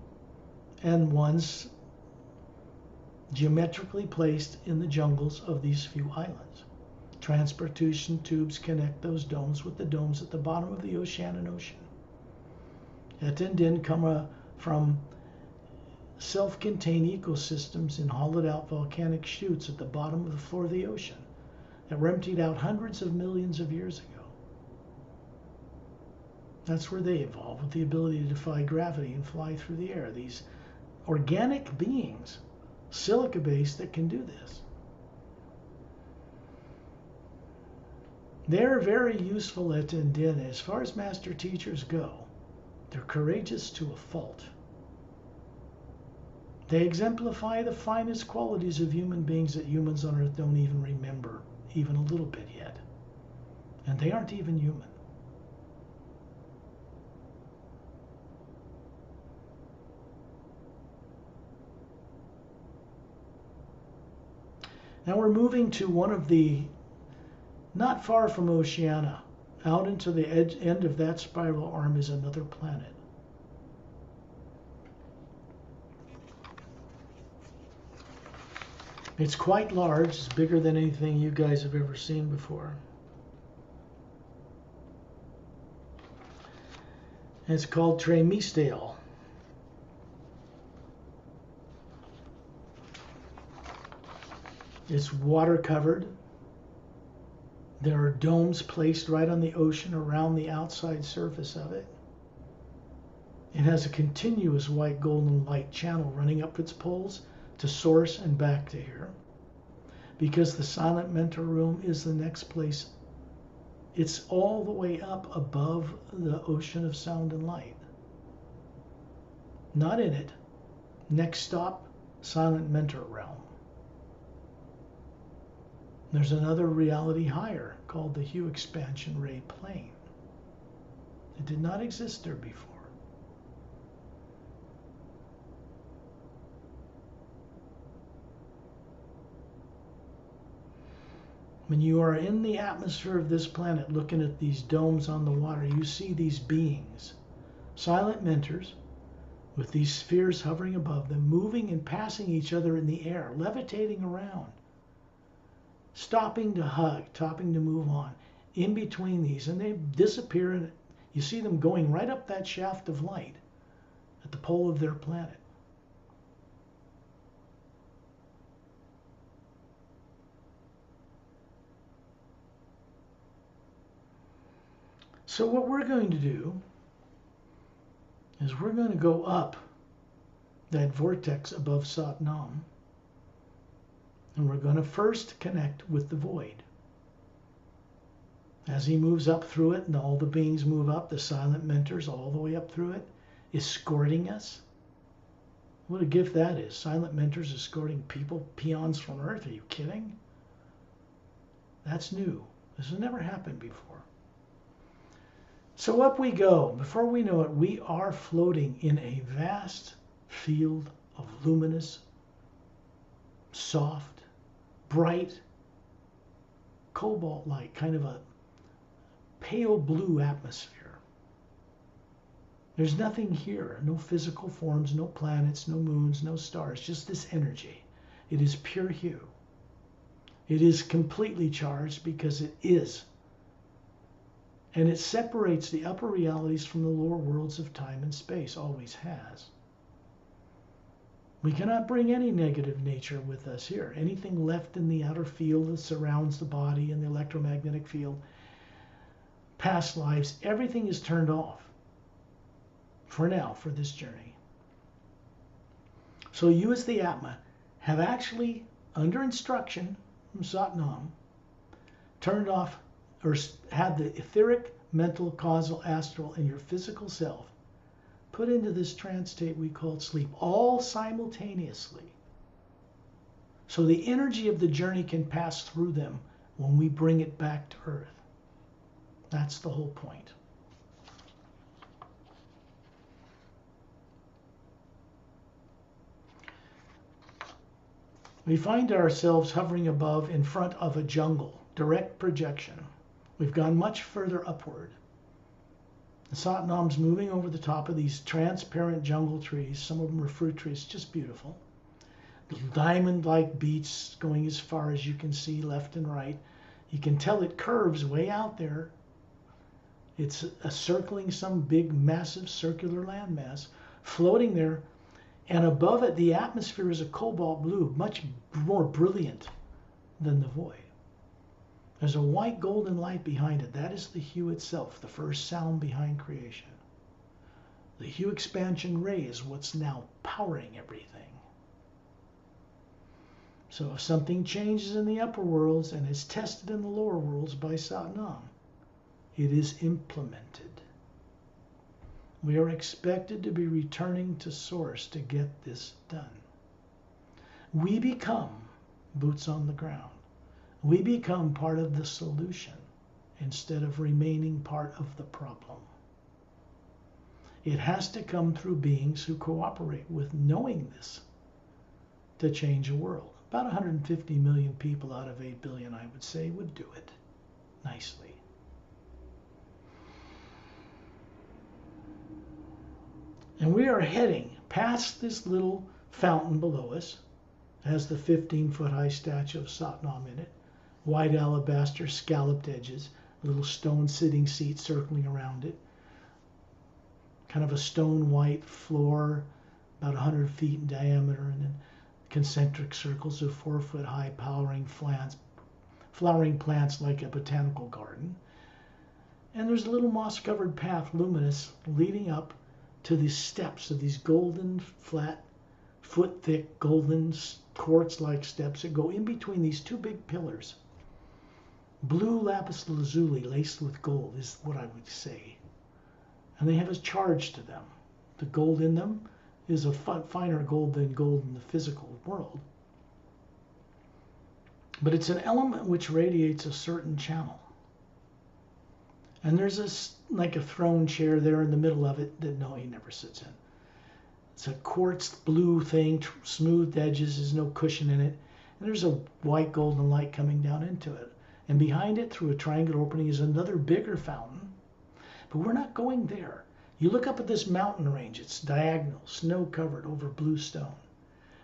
and ones geometrically placed in the jungles of these few islands. Transportation tubes connect those domes with the domes at the bottom of the Oceanian Ocean. Et and Din come from self-contained ecosystems in hollowed-out volcanic chutes at the bottom of the floor of the ocean that were emptied out hundreds of millions of years ago. That's where they evolved, with the ability to defy gravity and fly through the air. These organic beings, silica-based, that can do this. They're very useful at and Din. As far as master teachers go, they're courageous to a fault. They exemplify the finest qualities of human beings that humans on Earth don't even remember, even a little bit yet. And they aren't even human. Now we're moving to one of the, not far from Oceania, out into the end of that spiral arm is another planet. It's quite large. It's bigger than anything you guys have ever seen before. It's called Tremistale. It's water covered. There are domes placed right on the ocean around the outside surface of it. It has a continuous white golden light channel running up its poles to source and back to here. Because the silent mentor room is the next place. It's all the way up above the ocean of sound and light. Not in it. Next stop, silent mentor realm. There's another reality higher called the Hue expansion ray plane. It did not exist there before. When you are in the atmosphere of this planet looking at these domes on the water, you see these beings, silent mentors, with these spheres hovering above them, moving and passing each other in the air, levitating around, stopping to hug, stopping to move on, in between these, and they disappear, and you see them going right up that shaft of light at the pole of their planet. So what we're going to do is we're going to go up that vortex above Satnam, and we're going to first connect with the void. As he moves up through it, and all the beings move up, the silent mentors all the way up through it, escorting us. What a gift that is. Silent mentors escorting people, peons from Earth. Are you kidding? That's new. This has never happened before. So up we go. Before we know it, we are floating in a vast field of luminous, soft, bright, cobalt light, kind of a pale blue atmosphere. There's nothing here, no physical forms, no planets, no moons, no stars, just this energy. It is pure hue. It is completely charged because it is. And it separates the upper realities from the lower worlds of time and space, always has. We cannot bring any negative nature with us here. Anything left in the outer field that surrounds the body and the electromagnetic field, past lives, everything is turned off for now, for this journey. So you as the Atma have actually, under instruction from Satnam, turned off or had the etheric, mental, causal, astral, and your physical self put into this trance state we call sleep, all simultaneously. So the energy of the journey can pass through them when we bring it back to Earth. That's the whole point. We find ourselves hovering above in front of a jungle, direct projection. We've gone much further upward. The Satnam's moving over the top of these transparent jungle trees. Some of them are fruit trees, just beautiful. Diamond-like beach going as far as you can see left and right. You can tell it curves way out there. It's circling some big, massive circular landmass, floating there. And above it, the atmosphere is a cobalt blue, much more brilliant than the void. There's a white golden light behind it. That is the hue itself, the first sound behind creation. The hue expansion ray is what's now powering everything. So if something changes in the upper worlds and is tested in the lower worlds by Satnam, it is implemented. We are expected to be returning to Source to get this done. We become boots on the ground. We become part of the solution instead of remaining part of the problem. It has to come through beings who cooperate with knowing this to change a world. About 150 million people out of 8 billion, I would say, would do it nicely. And we are heading past this little fountain below us. It has the 15-foot high statue of Satnam in it. White alabaster scalloped edges, a little stone sitting seat circling around it. Kind of a stone white floor, about 100 feet in diameter, and then concentric circles of 4-foot high flowering plants like a botanical garden. And there's a little moss-covered path, luminous, leading up to these steps of these golden, flat, foot-thick, golden, quartz-like steps that go in between these two big pillars. Blue lapis lazuli laced with gold is what I would say. And they have a charge to them. The gold in them is a finer gold than gold in the physical world. But it's an element which radiates a certain channel. And there's this, like a throne chair there in the middle of it that no, he never sits in. It's a quartz blue thing, smoothed edges, there's no cushion in it. And there's a white golden light coming down into it. And behind it, through a triangular opening, is another bigger fountain. But we're not going there. You look up at this mountain range, it's diagonal, snow-covered over blue stone.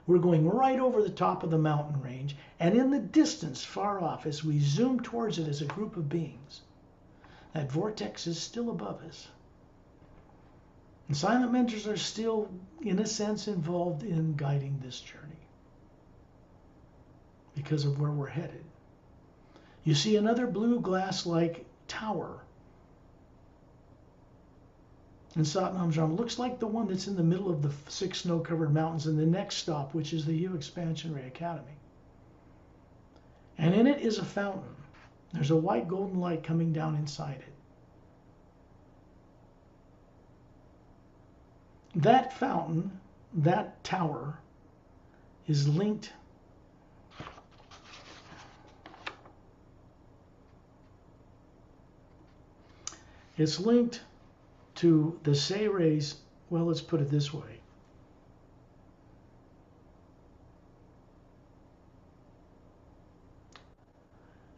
We're going right over the top of the mountain range, and in the distance, far off, as we zoom towards it as a group of beings, that vortex is still above us. And silent mentors are still, in a sense, involved in guiding this journey because of where we're headed. You see another blue glass-like tower in Satnam Jam. Looks like the one that's in the middle of the 6 snow-covered mountains in the next stop, which is the Hue Expansion Ray Academy. And in it is a fountain. There's a white golden light coming down inside it. That fountain, that tower, is linked to the Say rays. Well, let's put it this way.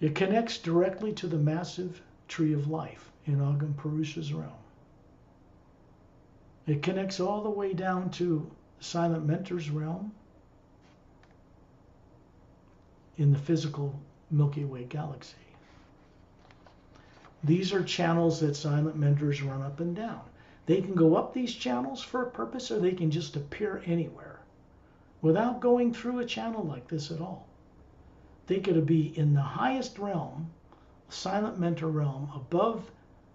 It connects directly to the massive tree of life in Agam Purusha's realm. It connects all the way down to Silent Mentor's realm in the physical Milky Way galaxy. These are channels that silent mentors run up and down. They can go up these channels for a purpose, or they can just appear anywhere without going through a channel like this at all. They could be in the highest realm, silent mentor realm, above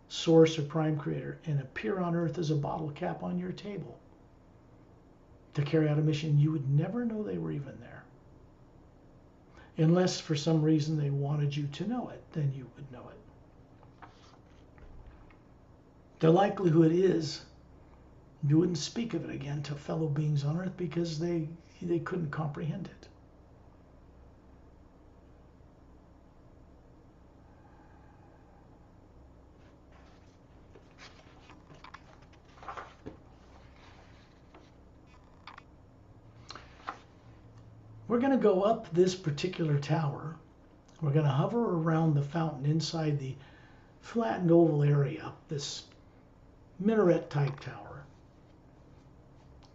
Source or Prime Creator, and appear on Earth as a bottle cap on your table to carry out a mission. You would never know they were even there. Unless for some reason they wanted you to know it, then you would know it. The likelihood is you wouldn't speak of it again to fellow beings on Earth because they couldn't comprehend it. We're going to go up this particular tower. We're going to hover around the fountain inside the flattened oval area, this minaret type tower,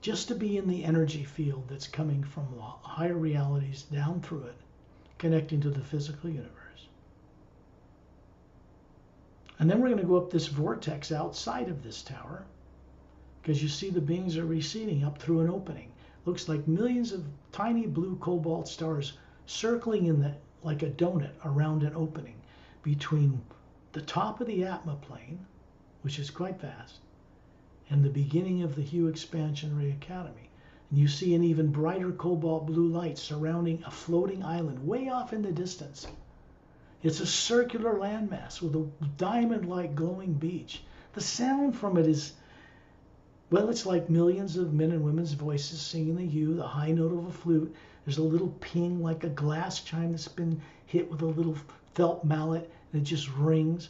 just to be in the energy field that's coming from higher realities down through it, connecting to the physical universe. And then we're going to go up this vortex outside of this tower, because you see the beings are receding up through an opening. Looks like millions of tiny blue cobalt stars circling in the, like a donut around an opening between the top of the Atma plane, which is quite vast, and the beginning of the Hue Expansion Ray Academy. And you see an even brighter cobalt blue light surrounding a floating island way off in the distance. It's a circular landmass with a diamond-like glowing beach. The sound from it is, well, it's like millions of men and women's voices singing the Hue, the high note of a flute. There's a little ping like a glass chime that's been hit with a little felt mallet, and it just rings,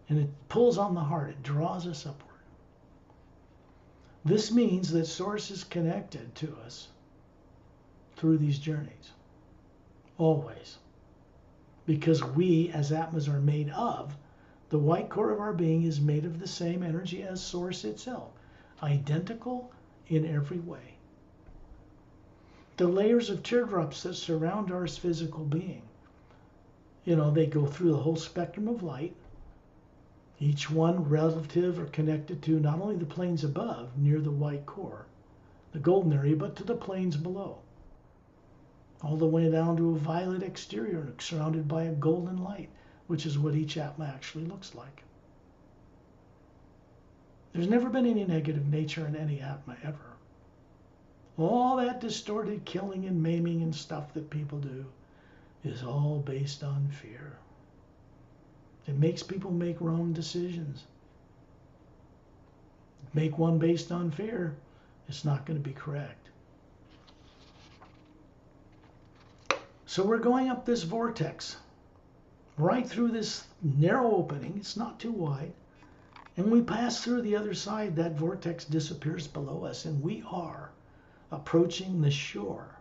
and it pulls on the heart. It draws us upward. This means that Source is connected to us through these journeys, always. Because we, as Atmas, are made of, the white core of our being is made of the same energy as Source itself. Identical in every way. The layers of teardrops that surround our physical being, they go through the whole spectrum of light, each one relative or connected to not only the planes above, near the white core, the golden area, but to the planes below, all the way down to a violet exterior surrounded by a golden light, which is what each Atma actually looks like. There's never been any negative nature in any Atma ever. All that distorted killing and maiming and stuff that people do is all based on fear. It makes people make wrong decisions. Make one based on fear, It's not going to be correct. So we're going up this vortex, right through this narrow opening. It's not too wide. And we pass through the other side. That vortex disappears below us, and we are approaching the shore.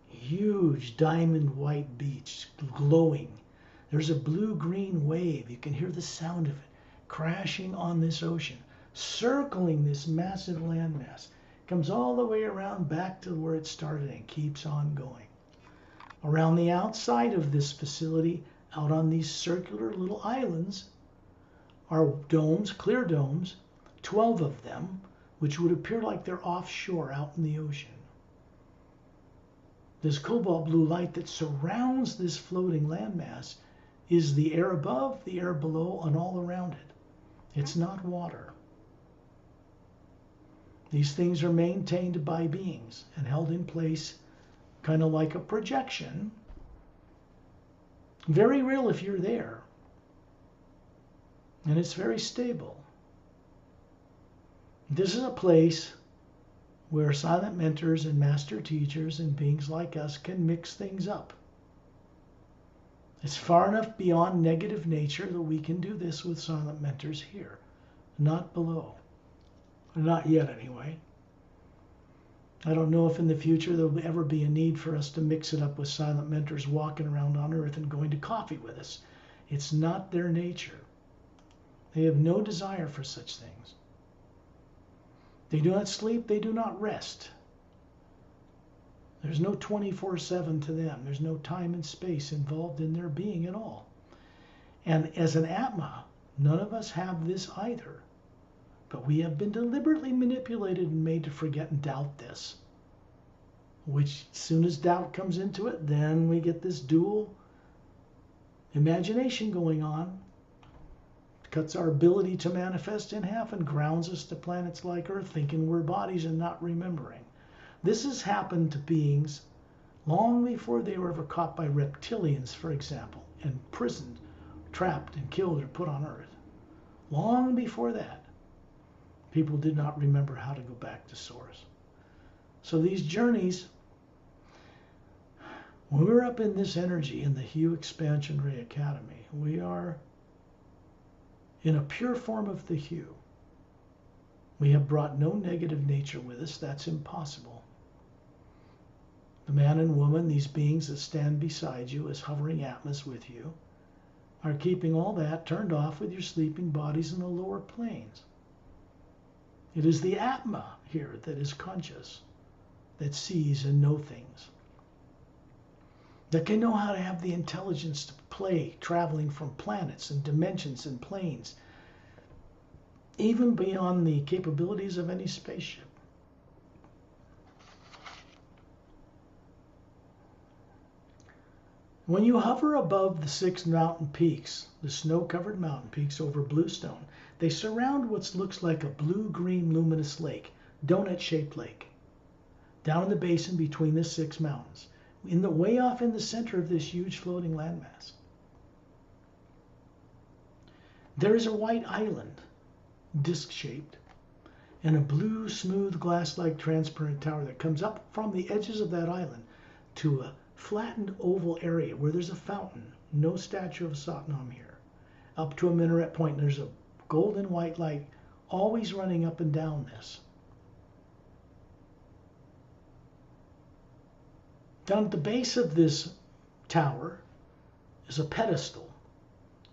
Huge diamond white beach, glowing. There's a blue-green wave. You can hear the sound of it crashing on this ocean, circling this massive landmass. Comes all the way around back to where it started and keeps on going. Around the outside of this facility, out on these circular little islands, are domes, clear domes, 12 of them, which would appear like they're offshore out in the ocean. This cobalt blue light that surrounds this floating landmass is the air above, the air below, and all around it. It's not water. These things are maintained by beings and held in place kind of like a projection. Very real if you're there. And it's very stable. This is a place where silent mentors and master teachers and beings like us can mix things up. It's far enough beyond negative nature that we can do this with silent mentors here, not below. Not yet, anyway. I don't know if in the future there will ever be a need for us to mix it up with silent mentors walking around on Earth and going to coffee with us. It's not their nature. They have no desire for such things. They do not sleep, they do not rest. There's no 24/7 to them. There's no time and space involved in their being at all. And as an Atma, none of us have this either. But we have been deliberately manipulated and made to forget and doubt this. Which, as soon as doubt comes into it, then we get this dual imagination going on. It cuts our ability to manifest in half and grounds us to planets like Earth, thinking we're bodies and not remembering. This has happened to beings long before they were ever caught by reptilians, for example, and imprisoned, trapped, and killed or put on Earth. Long before that, people did not remember how to go back to Source. So these journeys, when we're up in this energy in the Hue Expansion Ray Academy, we are in a pure form of the Hue. We have brought no negative nature with us. That's impossible. The man and woman, these beings that stand beside you as hovering Atmas with you, are keeping all that turned off with your sleeping bodies in the lower planes. It is the Atma here that is conscious, that sees and knows things, that can know how to have the intelligence to play traveling from planets and dimensions and planes, even beyond the capabilities of any spaceship. When you hover above the 6 mountain peaks, the snow-covered mountain peaks over Bluestone, they surround what looks like a blue-green luminous lake, donut-shaped lake, down in the basin between the 6 mountains, way off in the center of this huge floating landmass. There is a white island, disc-shaped, and a blue, smooth, glass-like transparent tower that comes up from the edges of that island to a flattened oval area where there's a fountain, no statue of Satnam here, up to a minaret point. And there's a golden white light always running up and down this. Down at the base of this tower is a pedestal,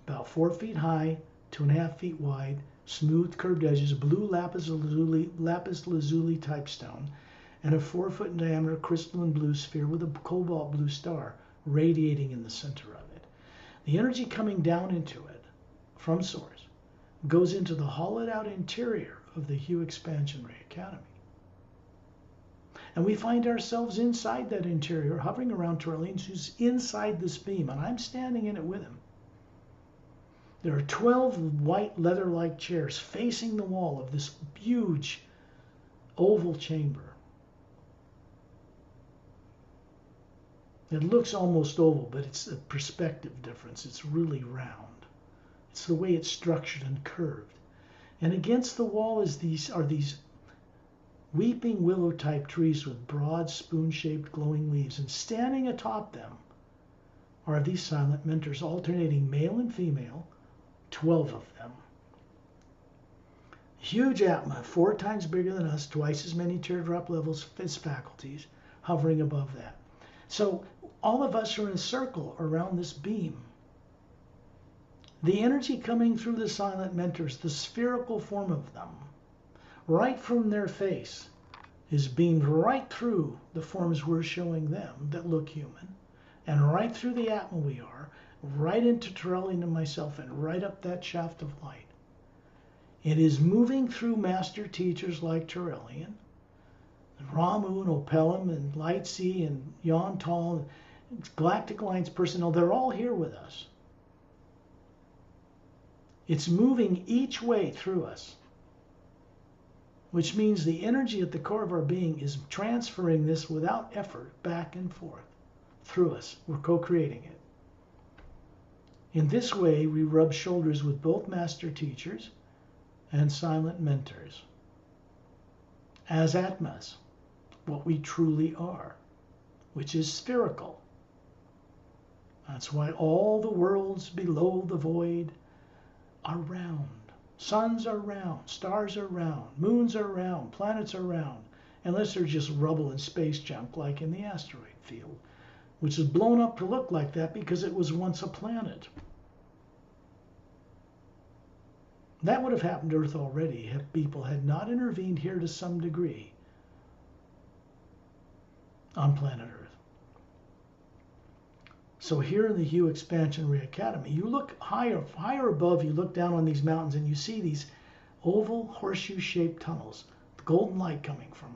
about 4 feet high, 2.5 feet wide, smooth curved edges, blue lapis lazuli type stone, and a 4-foot in diameter crystalline blue sphere with a cobalt blue star radiating in the center of it. The energy coming down into it from Source goes into the hollowed out interior of the Hue Expansion Ray Academy. And we find ourselves inside that interior, hovering around Torellian, who's inside this beam, and I'm standing in it with him. There are 12 white leather-like chairs facing the wall of this huge oval chamber. It looks almost oval, but it's a perspective difference. It's really round. It's the way it's structured and curved. And against the wall are these weeping willow-type trees with broad, spoon-shaped glowing leaves, and standing atop them are these silent mentors, alternating male and female, 12 of them. Huge Atma, 4 times bigger than us, twice as many teardrop levels as faculties, hovering above that. So all of us are in a circle around this beam. The energy coming through the silent mentors, the spherical form of them, right from their face, is beamed right through the forms we're showing them that look human, and right through the Atma we are, right into Torellian and myself, and right up that shaft of light. It is moving through master teachers like Torellian, Ramu and Opelum and Lightsea and Yontal, and Galactic Alliance personnel. They're all here with us. It's moving each way through us, which means the energy at the core of our being is transferring this without effort back and forth through us. We're co-creating it. In this way, we rub shoulders with both master teachers and silent mentors as Atmas, what we truly are, which is spherical. That's why all the worlds below the void are round. Suns are round, stars are round, moons are round, planets are round, unless they're just rubble and space junk like in the asteroid field, which is blown up to look like that because it was once a planet. That would have happened to Earth already if people had not intervened here to some degree on planet Earth. So here in the Hue Expansion Ray Academy, you look higher above, you look down on these mountains and you see these oval horseshoe-shaped tunnels, the golden light coming from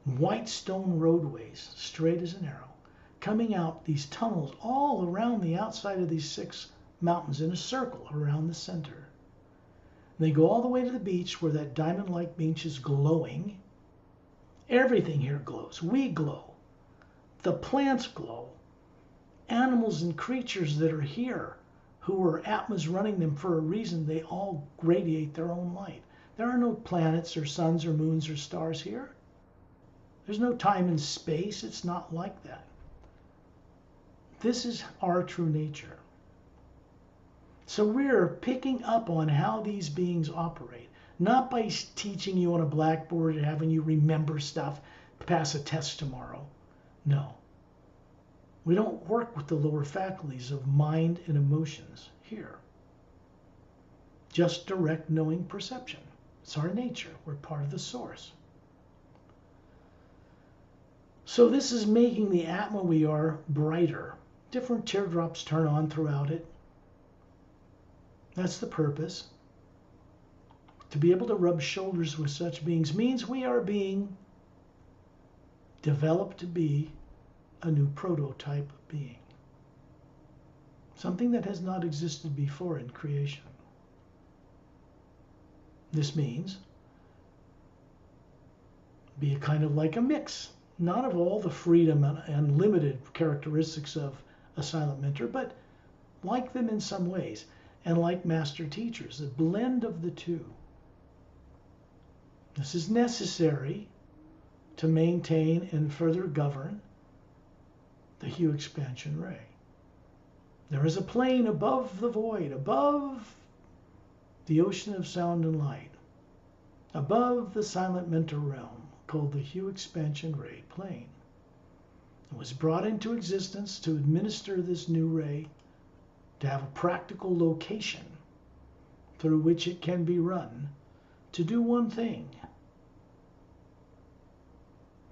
them, white stone roadways, straight as an arrow, coming out these tunnels all around the outside of these 6 mountains in a circle around the center. They go all the way to the beach where that diamond-like beach is glowing. Everything here glows. We glow. The plants glow. Animals and creatures that are here, who are Atmas running them for a reason, they all radiate their own light. There are no planets or suns or moons or stars here. There's no time and space. It's not like that. This is our true nature. So we're picking up on how these beings operate, not by teaching you on a blackboard and having you remember stuff, pass a test tomorrow. No. We don't work with the lower faculties of mind and emotions here. Just direct knowing perception. It's our nature. We're part of the source. So this is making the Atma we are brighter. Different teardrops turn on throughout it. That's the purpose. To be able to rub shoulders with such beings means we are being developed to be a new prototype of being. Something that has not existed before in creation. This means be a kind of like a mix, not of all the freedom and limited characteristics of a silent mentor, but like them in some ways. And like master teachers, a blend of the two. This is necessary to maintain and further govern the Hue Expansion Ray. There is a plane above the void, above the ocean of sound and light, above the silent mentor realm, called the Hue Expansion Ray plane. It was brought into existence to administer this new ray, to have a practical location through which it can be run, to do one thing: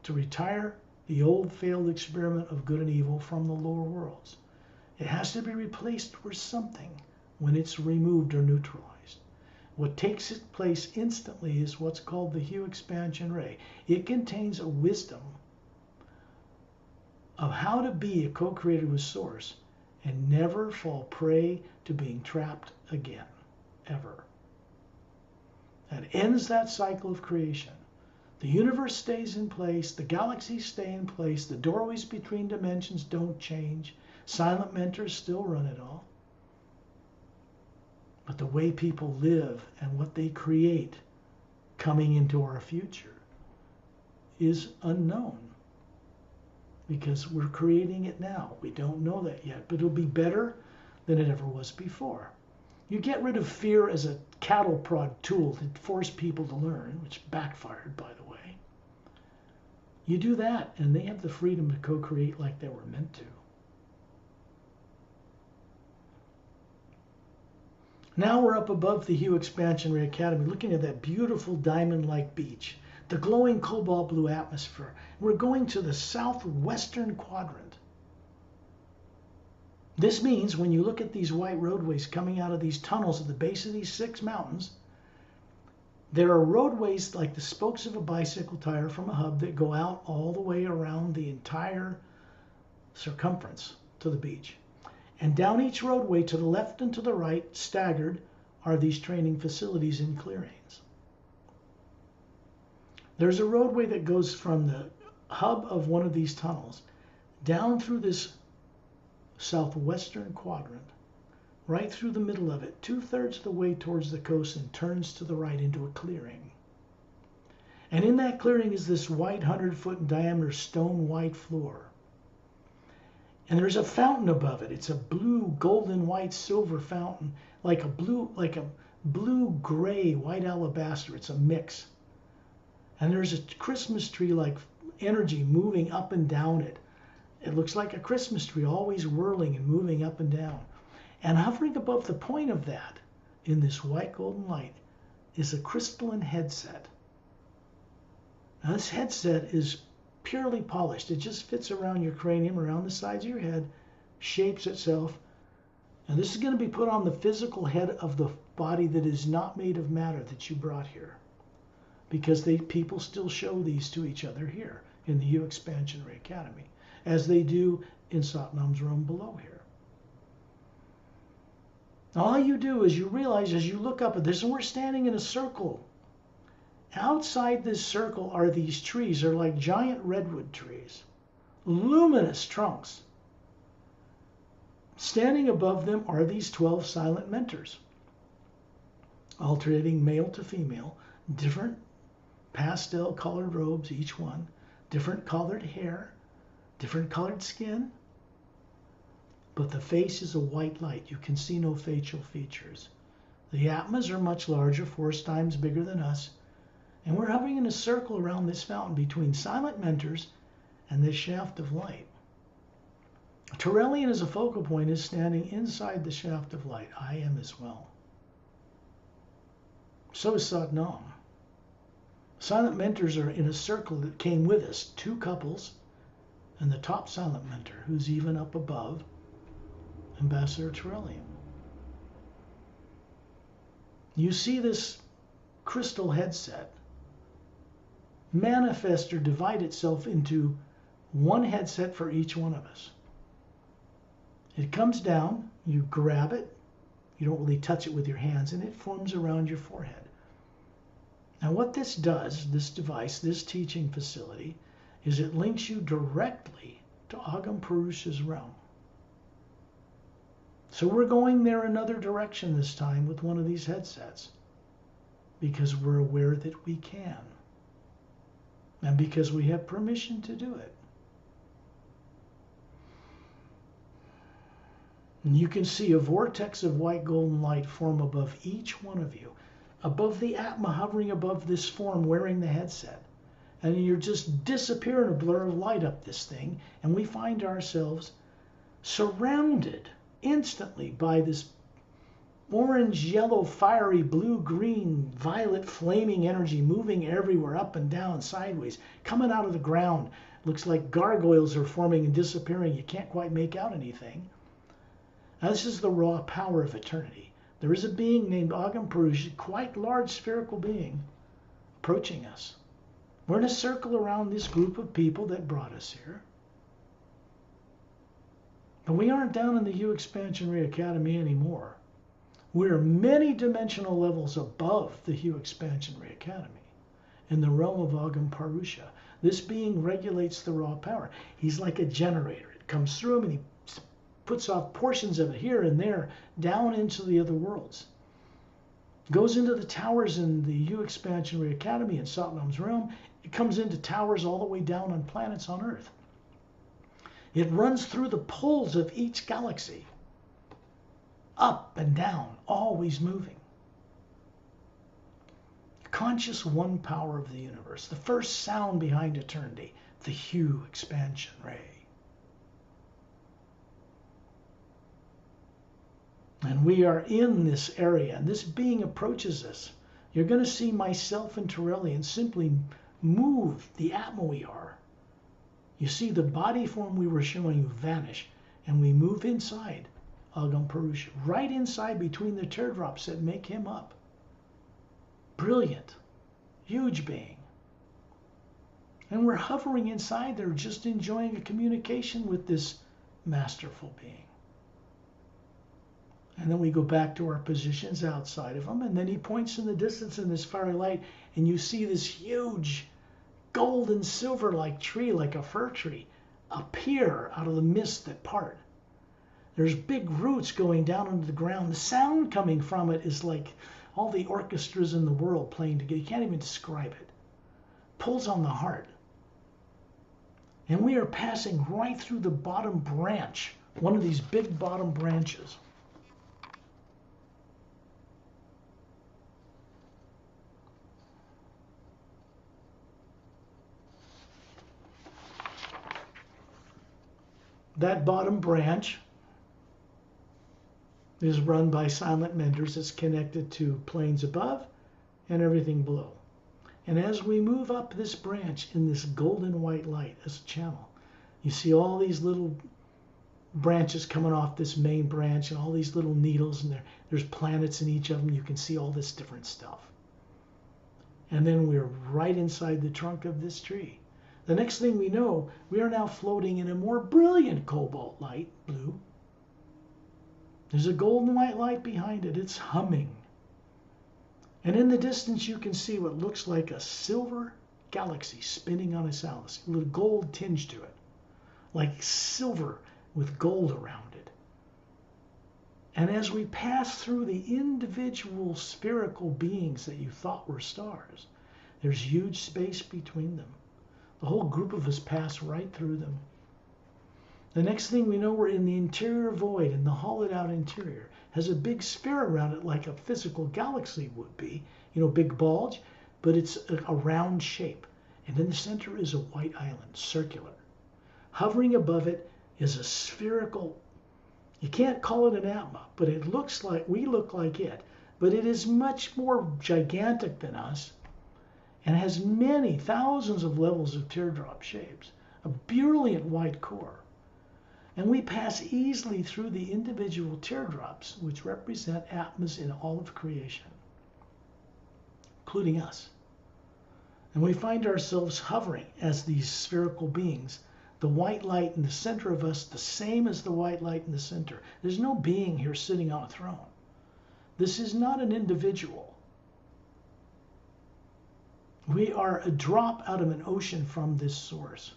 to retire the old failed experiment of good and evil from the lower worlds. It has to be replaced with something when it's removed or neutralized. What takes its place instantly is what's called the Hue Expansion Ray. It contains a wisdom of how to be a co-creator with Source and never fall prey to being trapped again, ever. That ends that cycle of creation. The universe stays in place, the galaxies stay in place, the doorways between dimensions don't change, silent mentors still run it all. But the way people live and what they create coming into our future is unknown because we're creating it now. We don't know that yet, but it'll be better than it ever was before. You get rid of fear as a cattle prod tool to force people to learn, which backfired, by the way. You do that, and they have the freedom to co-create like they were meant to. Now we're up above the Hue Expansionary Academy, looking at that beautiful diamond-like beach, the glowing cobalt blue atmosphere. We're going to the southwestern quadrant. This means when you look at these white roadways coming out of these tunnels at the base of these 6 mountains, there are roadways like the spokes of a bicycle tire from a hub that go out all the way around the entire circumference to the beach. And down each roadway to the left and to the right, staggered, are these training facilities and clearings. There's a roadway that goes from the hub of one of these tunnels down through this southwestern quadrant, right through the middle of it, 2/3 of the way towards the coast, and turns to the right into a clearing. And in that clearing is this white 100-foot in diameter stone white floor. And there's a fountain above it. It's a blue, golden, white, silver fountain, like a blue, gray, white alabaster. It's a mix. And there's a Christmas tree like energy moving up and down it. It looks like a Christmas tree, always whirling and moving up and down. And hovering above the point of that, in this white golden light, is a crystalline headset. Now this headset is purely polished. It just fits around your cranium, around the sides of your head, shapes itself. And this is going to be put on the physical head of the body that is not made of matter that you brought here. Because people still show these to each other here in the Hue Expansionary Academy, as they do in Satnam's room below here. All you do is you realize as you look up at this, and we're standing in a circle. Outside this circle are these trees. They're like giant redwood trees, luminous trunks. Standing above them are these 12 silent mentors, alternating male to female, different pastel colored robes, each one, different colored hair, different colored skin, but the face is a white light. You can see no facial features. The Atmas are much larger, 4 times bigger than us, and we're hovering in a circle around this fountain between silent mentors and this shaft of light. Torellian as a focal point is standing inside the shaft of light. I am as well. So is Satnam. Silent mentors are in a circle that came with us, 2 couples, and the top silent mentor, who's even up above, Ambassador Torellian. You see this crystal headset manifest or divide itself into one headset for each one of us. It comes down, you grab it, you don't really touch it with your hands, and it forms around your forehead. Now what this does, this device, this teaching facility, is it links you directly to Agam Purusha's realm. So we're going there another direction this time with one of these headsets, because we're aware that we can, and because we have permission to do it. And you can see a vortex of white golden light form above each one of you, above the Atma hovering above this form wearing the headset. And you're just disappearing in a blur of light up this thing, and we find ourselves surrounded instantly by this orange, yellow, fiery, blue, green, violet, flaming energy moving everywhere, up and down, sideways, coming out of the ground. Looks like gargoyles are forming and disappearing. You can't quite make out anything. Now, this is the raw power of eternity. There is a being named Agam Purusha, quite large spherical being, approaching us. We're in a circle around this group of people that brought us here. But we aren't down in the Hue Expansionary Academy anymore. We're many dimensional levels above the Hue Expansionary Academy, in the realm of Agam Purusha. This being regulates the raw power. He's like a generator. It comes through him and he puts off portions of it here and there down into the other worlds. Goes into the towers in the Hue Expansionary Academy in Satnam's realm It comes into towers all the way down on planets on Earth. It runs through the poles of each galaxy, up and down, always moving. Conscious one power of the universe, the first sound behind eternity, the Hue expansion ray. And we are in this area, and this being approaches us. You're going to see myself and Torellian simply move the Atma we are. You see the body form we were showing you vanish, and we move inside Agam Purusha, right inside between the teardrops that make him up. Brilliant, huge being. And we're hovering inside there, just enjoying a communication with this masterful being. And then we go back to our positions outside of him, and then he points in the distance in this fiery light, and you see this huge gold and silver like tree, like a fir tree, appear out of the mist that part. There's big roots going down into the ground. The sound coming from it is like all the orchestras in the world playing together. You can't even describe it. Pulls on the heart. And we are passing right through the bottom branch, one of these big bottom branches. That bottom branch is run by silent mentors. It's connected to planes above and everything below. And as we move up this branch in this golden white light as a channel, you see all these little branches coming off this main branch and all these little needles, and there's planets in each of them. You can see all this different stuff. And then we're right inside the trunk of this tree. The next thing we know, we are now floating in a more brilliant cobalt light, blue. There's a golden white light behind it. It's humming. And in the distance, you can see what looks like a silver galaxy spinning on its axis, a little gold tinge to it, like silver with gold around it. And as we pass through the individual spherical beings that you thought were stars, there's huge space between them. The whole group of us pass right through them. The next thing we know, we're in the interior void, and the hollowed out interior has a big sphere around it like a physical galaxy would be, big bulge, but it's a round shape. And in the center is a white island, circular. Hovering above it is a spherical, you can't call it an Atma, but it looks like, we look like it, but it is much more gigantic than us, and has many thousands of levels of teardrop shapes, a brilliant white core. And we pass easily through the individual teardrops, which represent Atmas in all of creation, including us. And we find ourselves hovering as these spherical beings, the white light in the center of us, the same as the white light in the center. There's no being here sitting on a throne. This is not an individual. We are a drop out of an ocean from this source.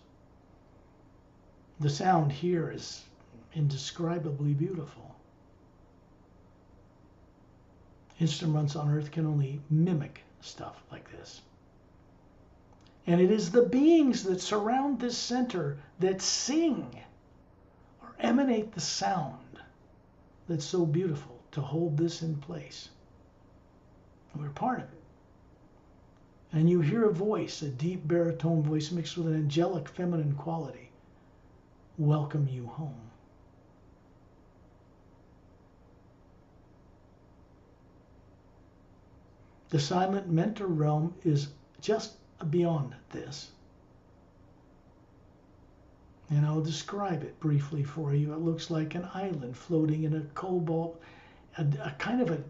The sound here is indescribably beautiful. Instruments on Earth can only mimic stuff like this. And it is the beings that surround this center that sing or emanate the sound that's so beautiful to hold this in place. And we're part of it. And you hear a voice, a deep baritone voice mixed with an angelic feminine quality, welcome you home. The silent mentor realm is just beyond this. And I'll describe it briefly for you. It looks like an island floating in a cobalt, a kind of a,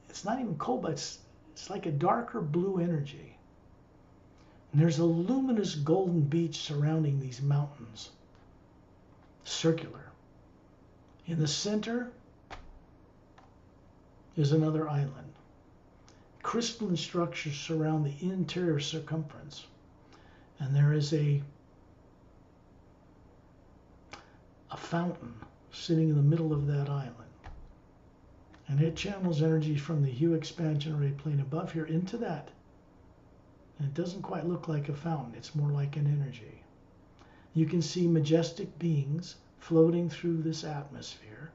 it's not even cobalt, it's like a darker blue energy. And there's a luminous golden beach surrounding these mountains, circular. In the center is another island. Crystalline structures surround the interior circumference. And there is a fountain sitting in the middle of that island. And it channels energy from the Hue expansion ray plane above here into that And it doesn't quite look like a fountain. It's more like an energy. You can see majestic beings floating through this atmosphere,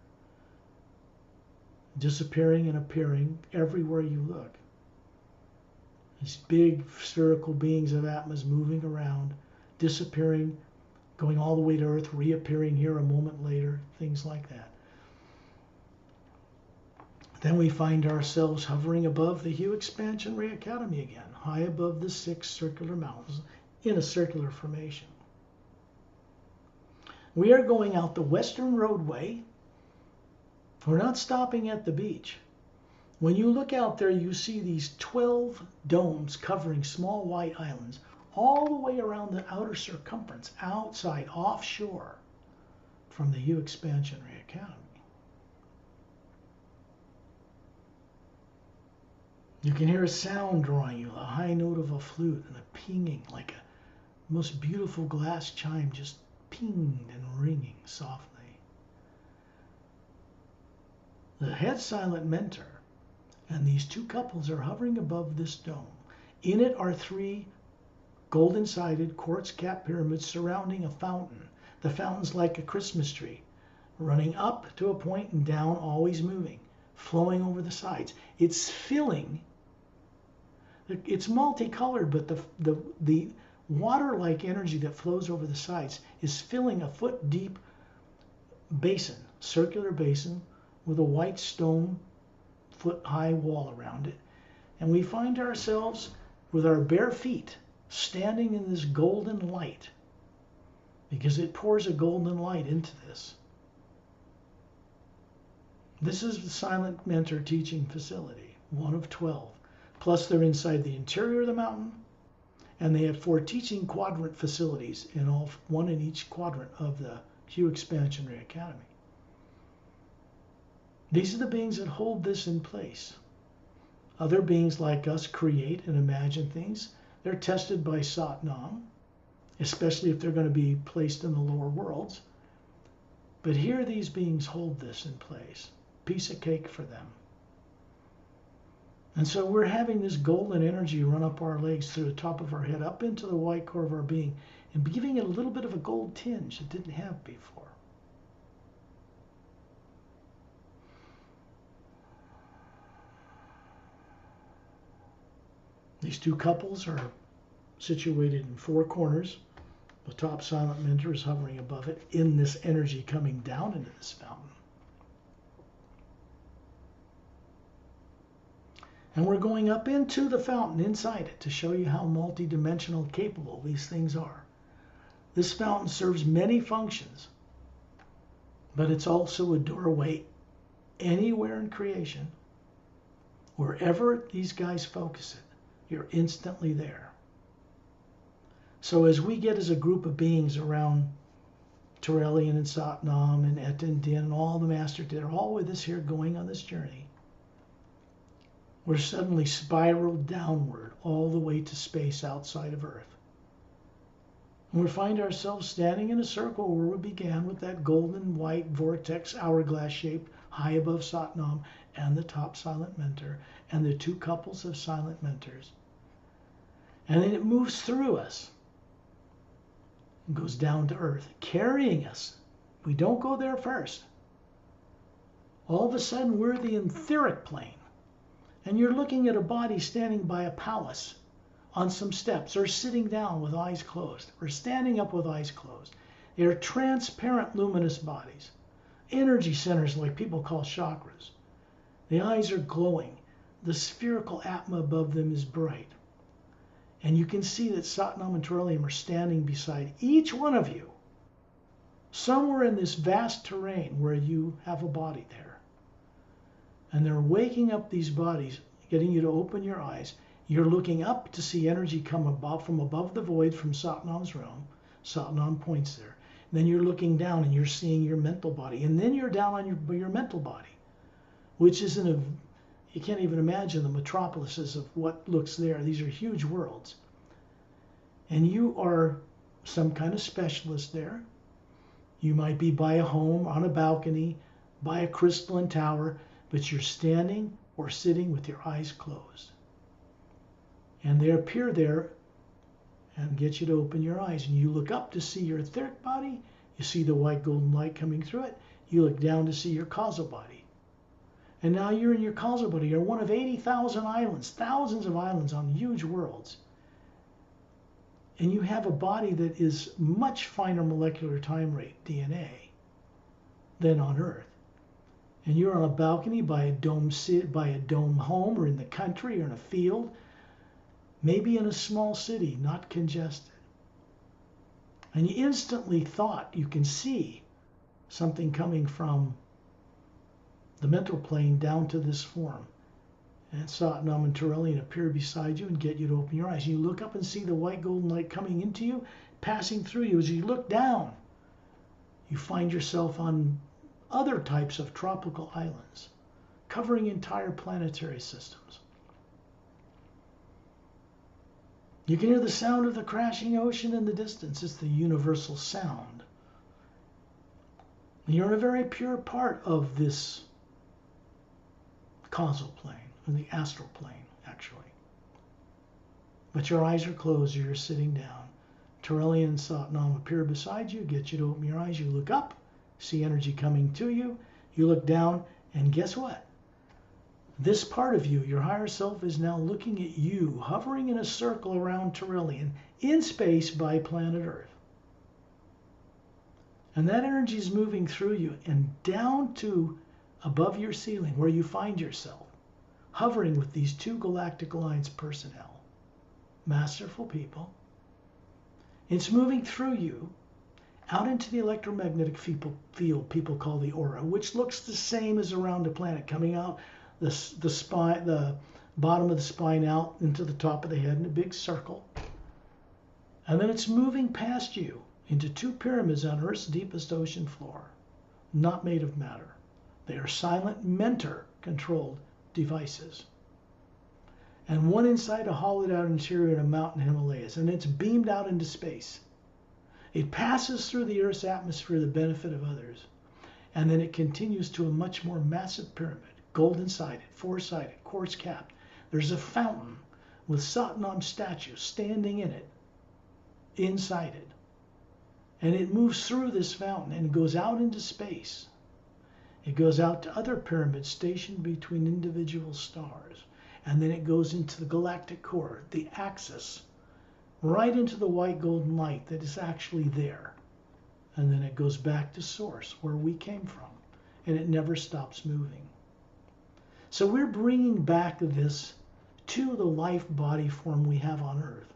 disappearing and appearing everywhere you look. These big spherical beings of Atmas moving around, disappearing, going all the way to Earth, reappearing here a moment later, things like that. Then we find ourselves hovering above the Hugh Expansion Ray Academy again, high above the 6 circular mountains in a circular formation. We are going out the western roadway. We're not stopping at the beach. When you look out there, you see these 12 domes covering small white islands all the way around the outer circumference, outside, offshore from the Hugh Expansion Ray Academy. You can hear a sound drawing you, a high note of a flute and a pinging, like a most beautiful glass chime just pinged and ringing softly. The head silent mentor and these 2 couples are hovering above this dome. In it are 3 golden-sided quartz cap pyramids surrounding a fountain. The fountain's like a Christmas tree, running up to a point and down, always moving, flowing over the sides. It's filling. It's multicolored, but the water-like energy that flows over the sides is filling a foot-deep basin, circular basin, with a white stone foot-high wall around it. And we find ourselves with our bare feet standing in this golden light, because it pours a golden light into this. This is the Silent Mentor teaching facility, 1 of 12. Plus they're inside the interior of the mountain, and they have 4 teaching quadrant facilities, in all 1 in each quadrant of the Hugh Expansion Ray Academy. These are the beings that hold this in place. Other beings like us create and imagine things. They're tested by Satnam, especially if they're going to be placed in the lower worlds. But here these beings hold this in place. Piece of cake for them. And so we're having this golden energy run up our legs through the top of our head, up into the white core of our being, and giving it a little bit of a gold tinge it didn't have before. These 2 couples are situated in 4 corners. The top silent mentor is hovering above it in this energy coming down into this fountain. And we're going up into the fountain inside it to show you how multidimensional capable these things are. This fountain serves many functions, but it's also a doorway anywhere in creation. Wherever these guys focus it, you're instantly there. So as we get as a group of beings around Torellian and Satnam and Et and Din and all the Masters, they're all with us here going on this journey. We're suddenly spiraled downward all the way to space outside of Earth. And we find ourselves standing in a circle where we began, with that golden white vortex hourglass shape high above Satnam and the top silent mentor and the 2 couples of silent mentors. And then it moves through us and goes down to Earth, carrying us. We don't go there first. All of a sudden, we're the etheric plane. And you're looking at a body standing by a palace on some steps, or sitting down with eyes closed, or standing up with eyes closed. They're transparent, luminous bodies. Energy centers, like people call chakras. The eyes are glowing. The spherical Atma above them is bright. And you can see that Satnam and Torellian are standing beside each one of you, somewhere in this vast terrain where you have a body there. And they're waking up these bodies, getting you to open your eyes. You're looking up to see energy come from above the void from Satnam's realm. Satnam points there. And then you're looking down and you're seeing your mental body. And then you're down on your mental body, which isn't a... You can't even imagine the metropolises of what looks there. These are huge worlds. And you are some kind of specialist there. You might be by a home, on a balcony, by a crystalline tower, but you're standing or sitting with your eyes closed. And they appear there and get you to open your eyes. And you look up to see your etheric body. You see the white golden light coming through it. You look down to see your causal body. And now you're in your causal body. You're one of 80,000 islands, thousands of islands on huge worlds. And you have a body that is much finer molecular time rate, DNA, than on Earth. And you're on a balcony by a dome home, or in the country, or in a field, maybe in a small city, not congested. And you instantly thought you can see something coming from the mental plane down to this form. And Satnam and Torellian appear beside you and get you to open your eyes. You look up and see the white golden light coming into you, passing through you. As you look down, you find yourself on other types of tropical islands, covering entire planetary systems. You can hear the sound of the crashing ocean in the distance. It's the universal sound. You're in a very pure part of this causal plane, or the astral plane, actually. But your eyes are closed, or you're sitting down. Torellian and Satnam appear beside you, get you to open your eyes. You look up, see energy coming to you. You look down, and guess what? This part of you, your higher self, is now looking at you, hovering in a circle around Torellian, in space by planet Earth. And that energy is moving through you and down to above your ceiling, where you find yourself, hovering with these two Galactic Alliance personnel, masterful people. It's moving through you out into the electromagnetic field people call the aura, which looks the same as around a planet, coming out the spine, the bottom of the spine out into the top of the head in a big circle. And then it's moving past you into two pyramids on Earth's deepest ocean floor, not made of matter. They are silent mentor-controlled devices. And one inside a hollowed-out interior in a mountain Himalayas, and it's beamed out into space. It passes through the Earth's atmosphere for the benefit of others, and then it continues to a much more massive pyramid, golden-sided, four-sided, quartz-capped. There's a fountain with Satnam statues standing in it, inside it. And it moves through this fountain and goes out into space. It goes out to other pyramids stationed between individual stars. And then it goes into the galactic core, the axis, right into the white golden light that is actually there. And then it goes back to source, where we came from. And it never stops moving. So we're bringing back this to the life body form we have on Earth,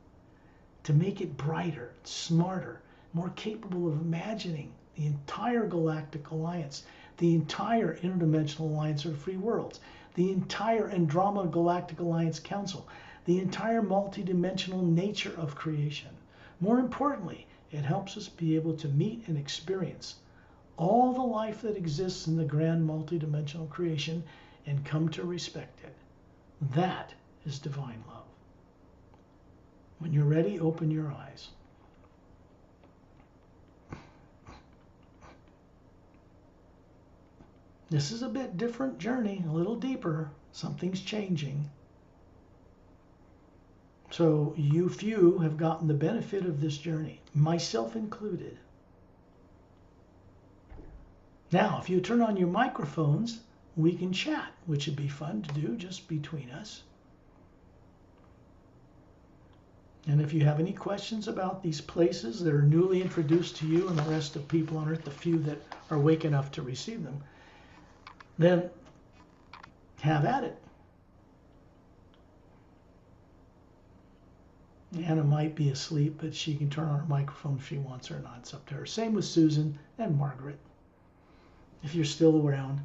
to make it brighter, smarter, more capable of imagining the entire Galactic Alliance, the entire interdimensional alliance of free worlds, the entire Andromeda Galactic Alliance Council, the entire multidimensional nature of creation. More importantly, it helps us be able to meet and experience all the life that exists in the grand multidimensional creation and come to respect it. That is divine love. When you're ready, open your eyes. This is a bit different journey, a little deeper. Something's changing. So you few have gotten the benefit of this journey, myself included. Now, if you turn on your microphones, we can chat, which would be fun to do just between us. And if you have any questions about these places that are newly introduced to you and the rest of people on Earth, the few that are awake enough to receive them, then have at it. Anna might be asleep, but she can turn on her microphone if she wants or not. It's up to her. Same with Susan and Margaret, if you're still around.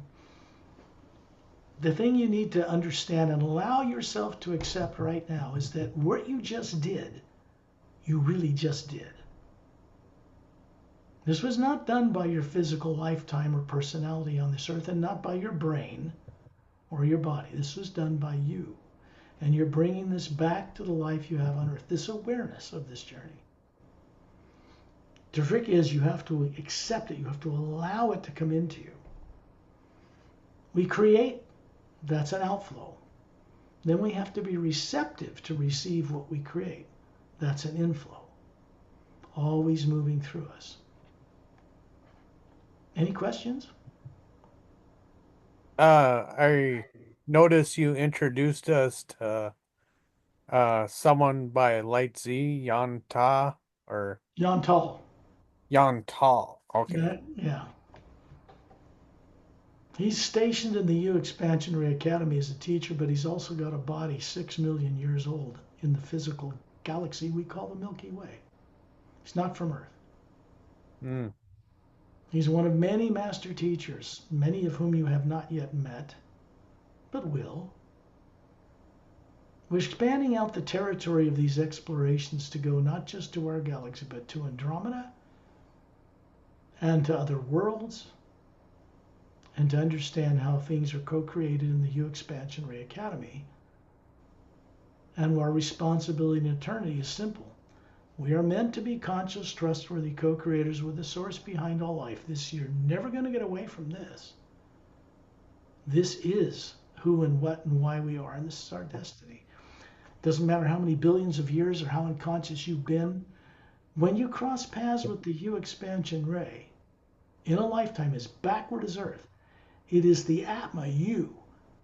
The thing you need to understand and allow yourself to accept right now is that what you just did, you really just did. This was not done by your physical lifetime or personality on this earth, and not by your brain or your body. This was done by you. And you're bringing this back to the life you have on earth, this awareness of this journey. The trick is you have to accept it. You have to allow it to come into you. We create, that's an outflow. then we have to be receptive to receive what we create. That's an inflow, always moving through us. Any questions? I noticed you introduced us to someone by Light Z, Yan Ta, or John Tall. Yan Tal. Okay. Yeah. He's stationed in the U Expansionary Academy as a teacher, but he's also got a body 6 million years old in the physical galaxy we call the Milky Way. He's not from Earth. Mm. He's one of many master teachers, many of whom you have not yet met, but will. We're expanding out the territory of these explorations to go not just to our galaxy, but to Andromeda and to other worlds, and to understand how things are co-created in the U Expansionary Academy. And our responsibility in eternity is simple. We are meant to be conscious, trustworthy co-creators with the source behind all life. You're never going to get away from this. This is who and what and why we are, and this is our destiny. Doesn't matter how many billions of years or how unconscious you've been. When you cross paths with the U expansion ray, in a lifetime as backward as Earth, it is the Atma, you,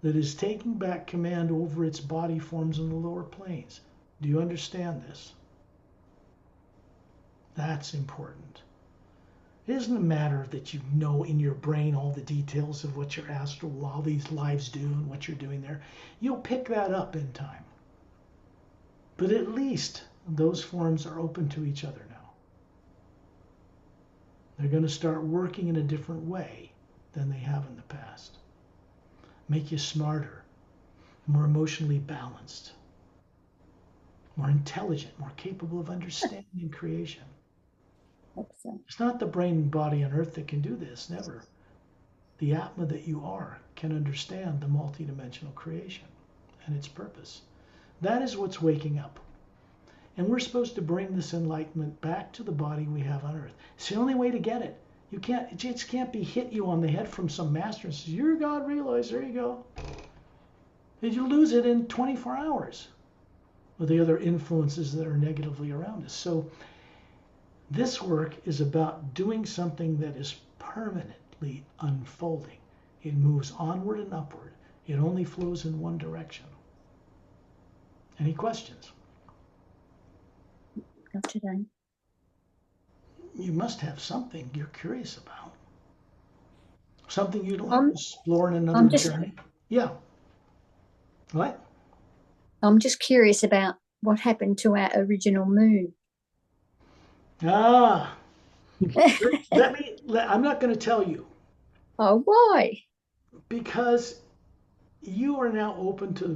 that is taking back command over its body forms in the lower planes. Do you understand this? That's important. It isn't a matter that you know in your brain all the details of what your astral, all these lives do and what you're doing there. You'll pick that up in time. But at least those forms are open to each other now. They're going to start working in a different way than they have in the past. Make you smarter, more emotionally balanced, more intelligent, more capable of understanding creation. Excellent. It's not the brain and body on Earth that can do this, never. The Atma that you are can understand the multidimensional creation and its purpose. That is what's waking up. And we're supposed to bring this enlightenment back to the body we have on Earth. It's the only way to get it. It just can't be hit you on the head from some master and says, you're God realized, there you go. And you lose it in 24 hours with the other influences that are negatively around us. So this work is about doing something that is permanently unfolding. It moves onward and upward. It only flows in one direction. Any questions? Not today. You must have something you're curious about. Something you'd like to explore in another journey. Yeah. What? I'm just curious about what happened to our original moon. I'm not going to tell you. Oh, why? Because you are now open to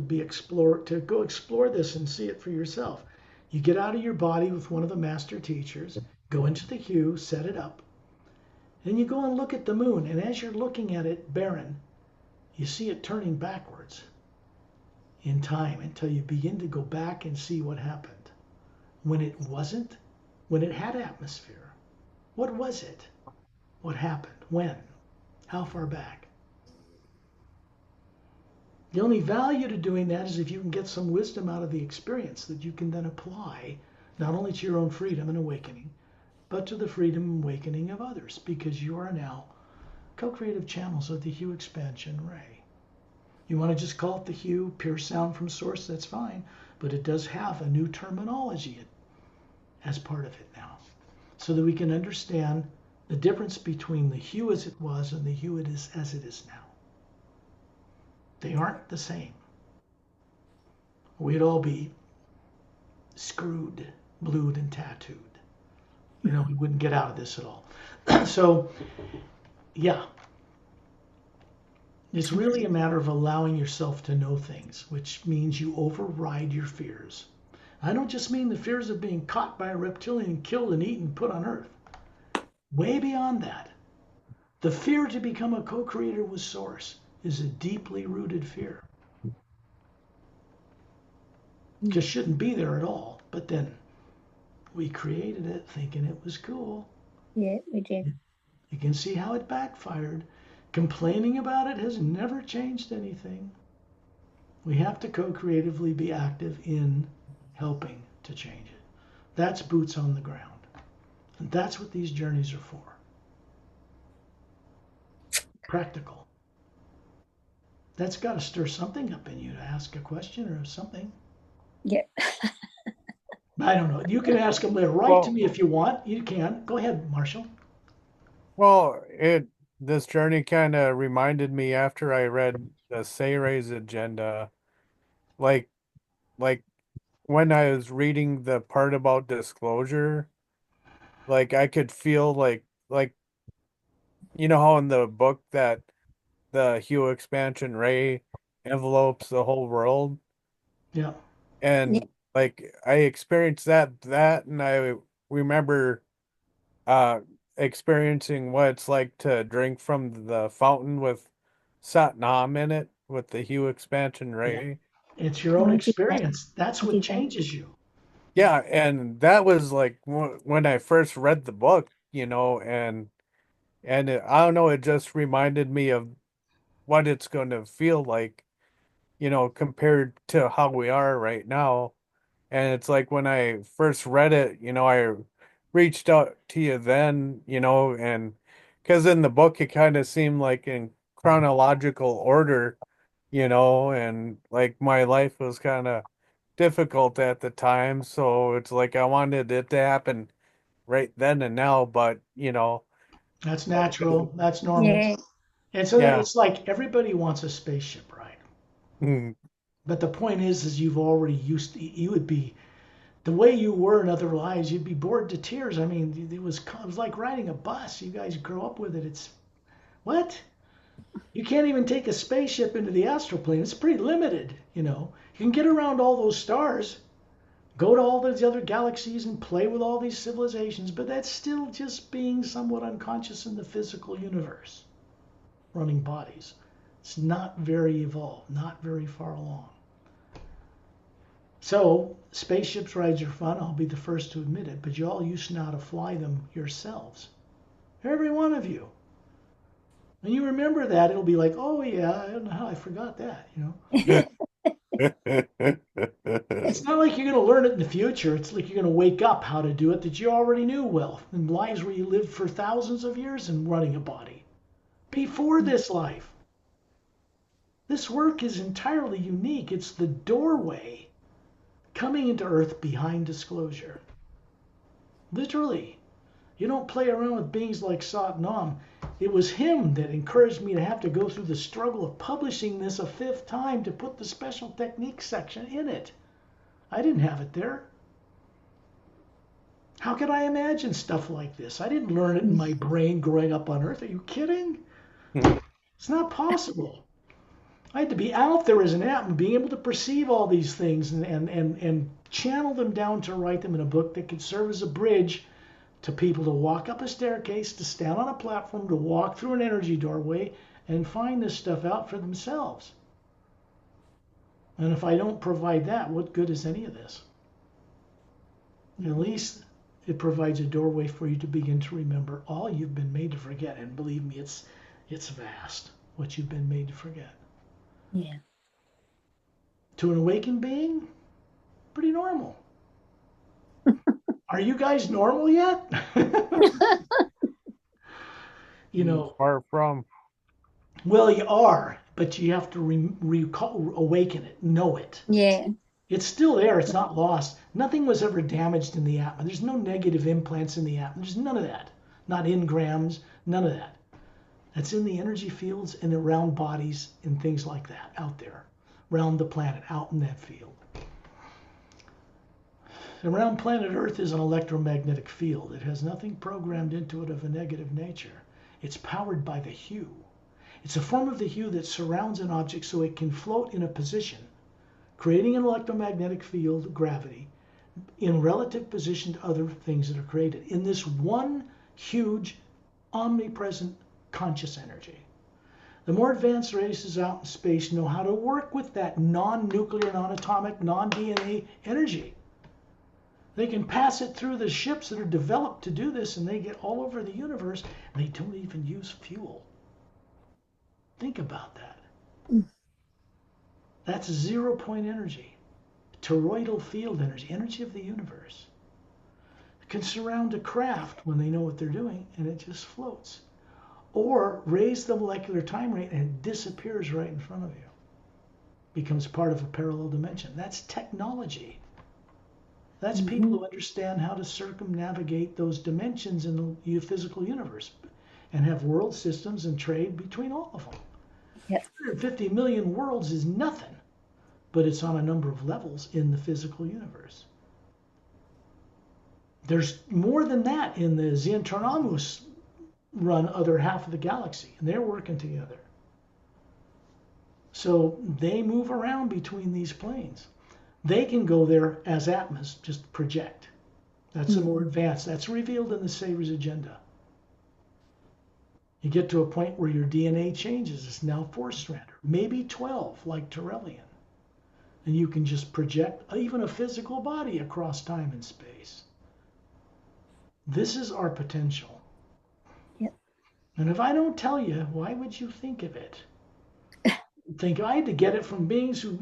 go explore this and see it for yourself. You get out of your body with one of the master teachers, go into the hue, set it up. Then you go and look at the moon, and as you're looking at it barren, you see it turning backwards in time until you begin to go back and see what happened. When it wasn't, when it had atmosphere, what was it? What happened? When? How far back? The only value to doing that is if you can get some wisdom out of the experience that you can then apply not only to your own freedom and awakening, but to the freedom and awakening of others, because you are now co-creative channels of the hue expansion ray. You want to just call it the hue, pure sound from source, that's fine, but it does have a new terminology as part of it now, so that we can understand the difference between the hue as it was and the hue it is as it is now. They aren't the same. We'd all be screwed, blued, and tattooed. We wouldn't get out of this at all. So, yeah. It's really a matter of allowing yourself to know things, which means you override your fears. I don't just mean the fears of being caught by a reptilian, killed and eaten, put on Earth. Way beyond that. The fear to become a co-creator with Source is a deeply rooted fear. Just shouldn't be there at all. But then we created it thinking it was cool. Yeah, we did. You can see how it backfired. Complaining about it has never changed anything. We have to co-creatively be active in helping to change it. That's boots on the ground. And that's what these journeys are for. Practical. That's got to stir something up in you to ask a question or something. Yeah. I don't know. You can ask them later. Write to me if you want. You can. Go ahead, Marshall. Well, this journey kind of reminded me after I read the Sayre's agenda, like like when I was reading the part about disclosure, like I could feel like you know how in the book that the Hue expansion ray envelopes the whole world, Yeah. and Yeah. like I experienced that and I remember uh experiencing what it's like to drink from the fountain with Satnam in it with the Hue expansion ray. It's your own I did that. experience. That's I what did that. changes you. Yeah, and that was like when I first read the book, you know, and I don't know, it just reminded me of what it's going to feel like, you know, compared to how we are right now. And it's like when I first read it, you know, I reached out to you then, you know, and because in the book it kind of seemed like in chronological order, you know, and like my life was kind of difficult at the time. So it's like I wanted it to happen right then and now, but, you know, That's natural. That's normal. Yeah. And so yeah. it's like everybody wants a spaceship, right? Mm, But the point is you've already you would be, the way you were in other lives, you'd be bored to tears. I mean, it was like riding a bus. You guys grow up with it. It's, what? You can't even take a spaceship into the astral plane. It's pretty limited, you know. You can get around all those stars, go to all those other galaxies and play with all these civilizations, but that's still just being somewhat unconscious in the physical universe, running bodies. It's not very evolved, not very far along. So, spaceships rides are fun, I'll be the first to admit it, but you all used to know how to fly them yourselves. Every one of you. When you remember that, it'll be like, oh yeah, I don't know how I forgot that, you know. It's not like you're going to learn it in the future. It's like you're going to wake up how to do it that you already knew well in lives where you lived for thousands of years and running a body before this life. This work is entirely unique. It's the doorway coming into Earth behind disclosure. Literally. You don't play around with beings like Satnam. It was him that encouraged me to have to go through the struggle of publishing this a fifth time to put the special techniques section in it. I didn't have it there. How could I imagine stuff like this? I didn't learn it in my brain growing up on Earth. Are you kidding? It's not possible. I had to be out there as an Atma, being able to perceive all these things and channel them down to write them in a book that could serve as a bridge to people to walk up a staircase, to stand on a platform, to walk through an energy doorway, and find this stuff out for themselves. And if I don't provide that, what good is any of this? At least it provides a doorway for you to begin to remember all you've been made to forget. And believe me, it's vast what you've been made to forget. Yeah. To an awakened being, pretty normal. Are you guys normal yet? You know, far from. well, you are, but you have to awaken it, know it. Yeah. It's still there. It's not lost. Nothing was ever damaged in the Atma. There's no negative implants in the Atma. There's none of that. Not engrams, none of that. That's in the energy fields and around bodies and things like that out there, around the planet, out in that field. Around planet Earth is an electromagnetic field. It has nothing programmed into it of a negative nature. It's powered by the hue. It's a form of the hue that surrounds an object so it can float in a position, creating an electromagnetic field, gravity, in relative position to other things that are created in this one huge, omnipresent conscious energy. The more advanced races out in space know how to work with that non-nuclear, non-atomic, non-DNA energy. They can pass it through the ships that are developed to do this, and they get all over the universe, and they don't even use fuel. Think about that. That's 0-point energy, toroidal field energy, energy of the universe. It can surround a craft when they know what they're doing, and it just floats. Or raise the molecular time rate and it disappears right in front of you. Becomes part of a parallel dimension. That's technology. That's people who understand how to circumnavigate those dimensions in the physical universe and have world systems and trade between all of them. Yep. 150 million worlds is nothing, but it's on a number of levels in the physical universe. There's more than that in the Xantarnamus run other half of the galaxy, and they're working together. So they move around between these planes. They can go there as Atmas, just project. That's a more advanced. That's revealed in the Saver's agenda. You get to a point where your DNA changes. It's now 4-stranded, maybe 12, like Torellian. And you can just project even a physical body across time and space. This is our potential. Yep. And if I don't tell you, why would you think of it? Think I had to get it from beings who,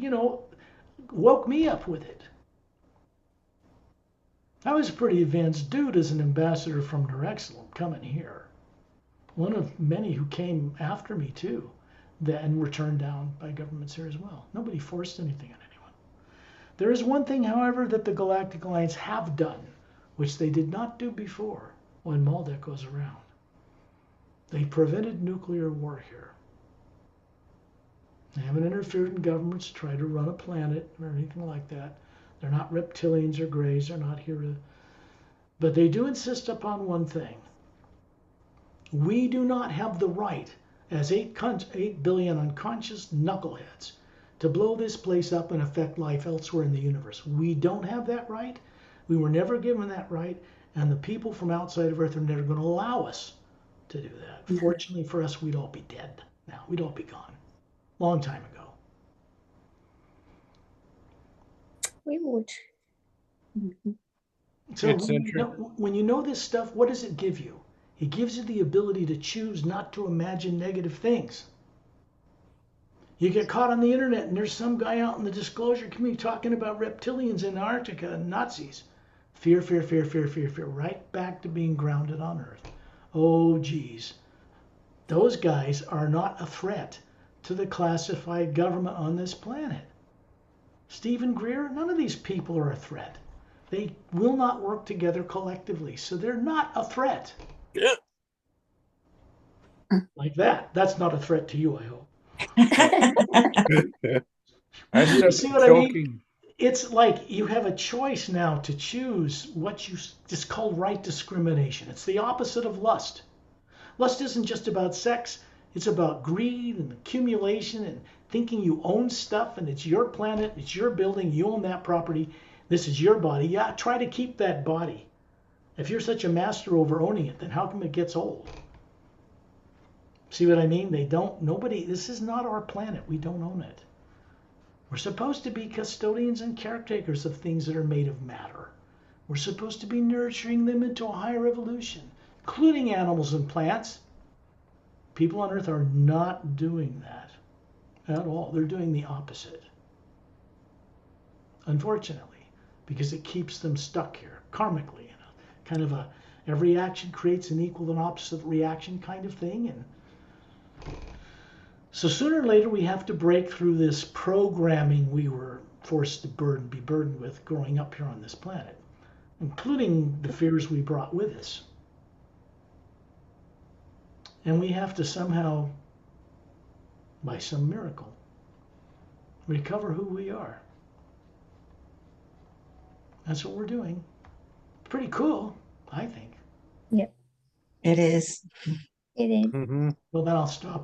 woke me up with it. I was a pretty advanced dude as an ambassador from Norexel coming here. One of many who came after me too, and were turned down by governments here as well. Nobody forced anything on anyone. There is one thing, however, that the Galactic Alliance have done, which they did not do before when Maldek was around. They prevented nuclear war here. They haven't interfered in governments to try to run a planet or anything like that. They're not reptilians or greys. They're not here to... But they do insist upon one thing. We do not have the right, as 8 billion unconscious knuckleheads, to blow this place up and affect life elsewhere in the universe. We don't have that right. We were never given that right. And the people from outside of Earth are never going to allow us to do that. Fortunately for us, we'd all be dead now. We'd all be gone. Long time ago. We would. So It's when you know this stuff, what does it give you? It gives you the ability to choose not to imagine negative things. You get caught on the internet and there's some guy out in the disclosure community talking about reptilians in Antarctica and Nazis. Fear, fear, fear, fear, fear, fear. Right back to being grounded on Earth. Oh, geez. Those guys are not a threat to the classified government on this planet. Stephen Greer, none of these people are a threat. They will not work together collectively, so they're not a threat. Yeah. Like that. That's not a threat to you, I hope. I You started see what I choking. mean? It's like you have a choice now to choose what it's called right discrimination. It's the opposite of lust. Lust isn't just about sex. It's about greed and accumulation and thinking you own stuff and it's your planet, it's your building, you own that property, this is your body. Yeah, try to keep that body. If you're such a master over owning it, then how come it gets old? See what I mean? This is not our planet. We don't own it. We're supposed to be custodians and caretakers of things that are made of matter. We're supposed to be nurturing them into a higher evolution, including animals and plants. People on Earth are not doing that at all. They're doing the opposite. Unfortunately, because it keeps them stuck here, karmically, kind of every action creates an equal and opposite reaction kind of thing. And so sooner or later we have to break through this programming we were forced to be burdened with growing up here on this planet, including the fears we brought with us. And we have to somehow, by some miracle, recover who we are. That's what we're doing. Pretty cool, I think. Yep. It is. It is. Mm-hmm. Well, then I'll stop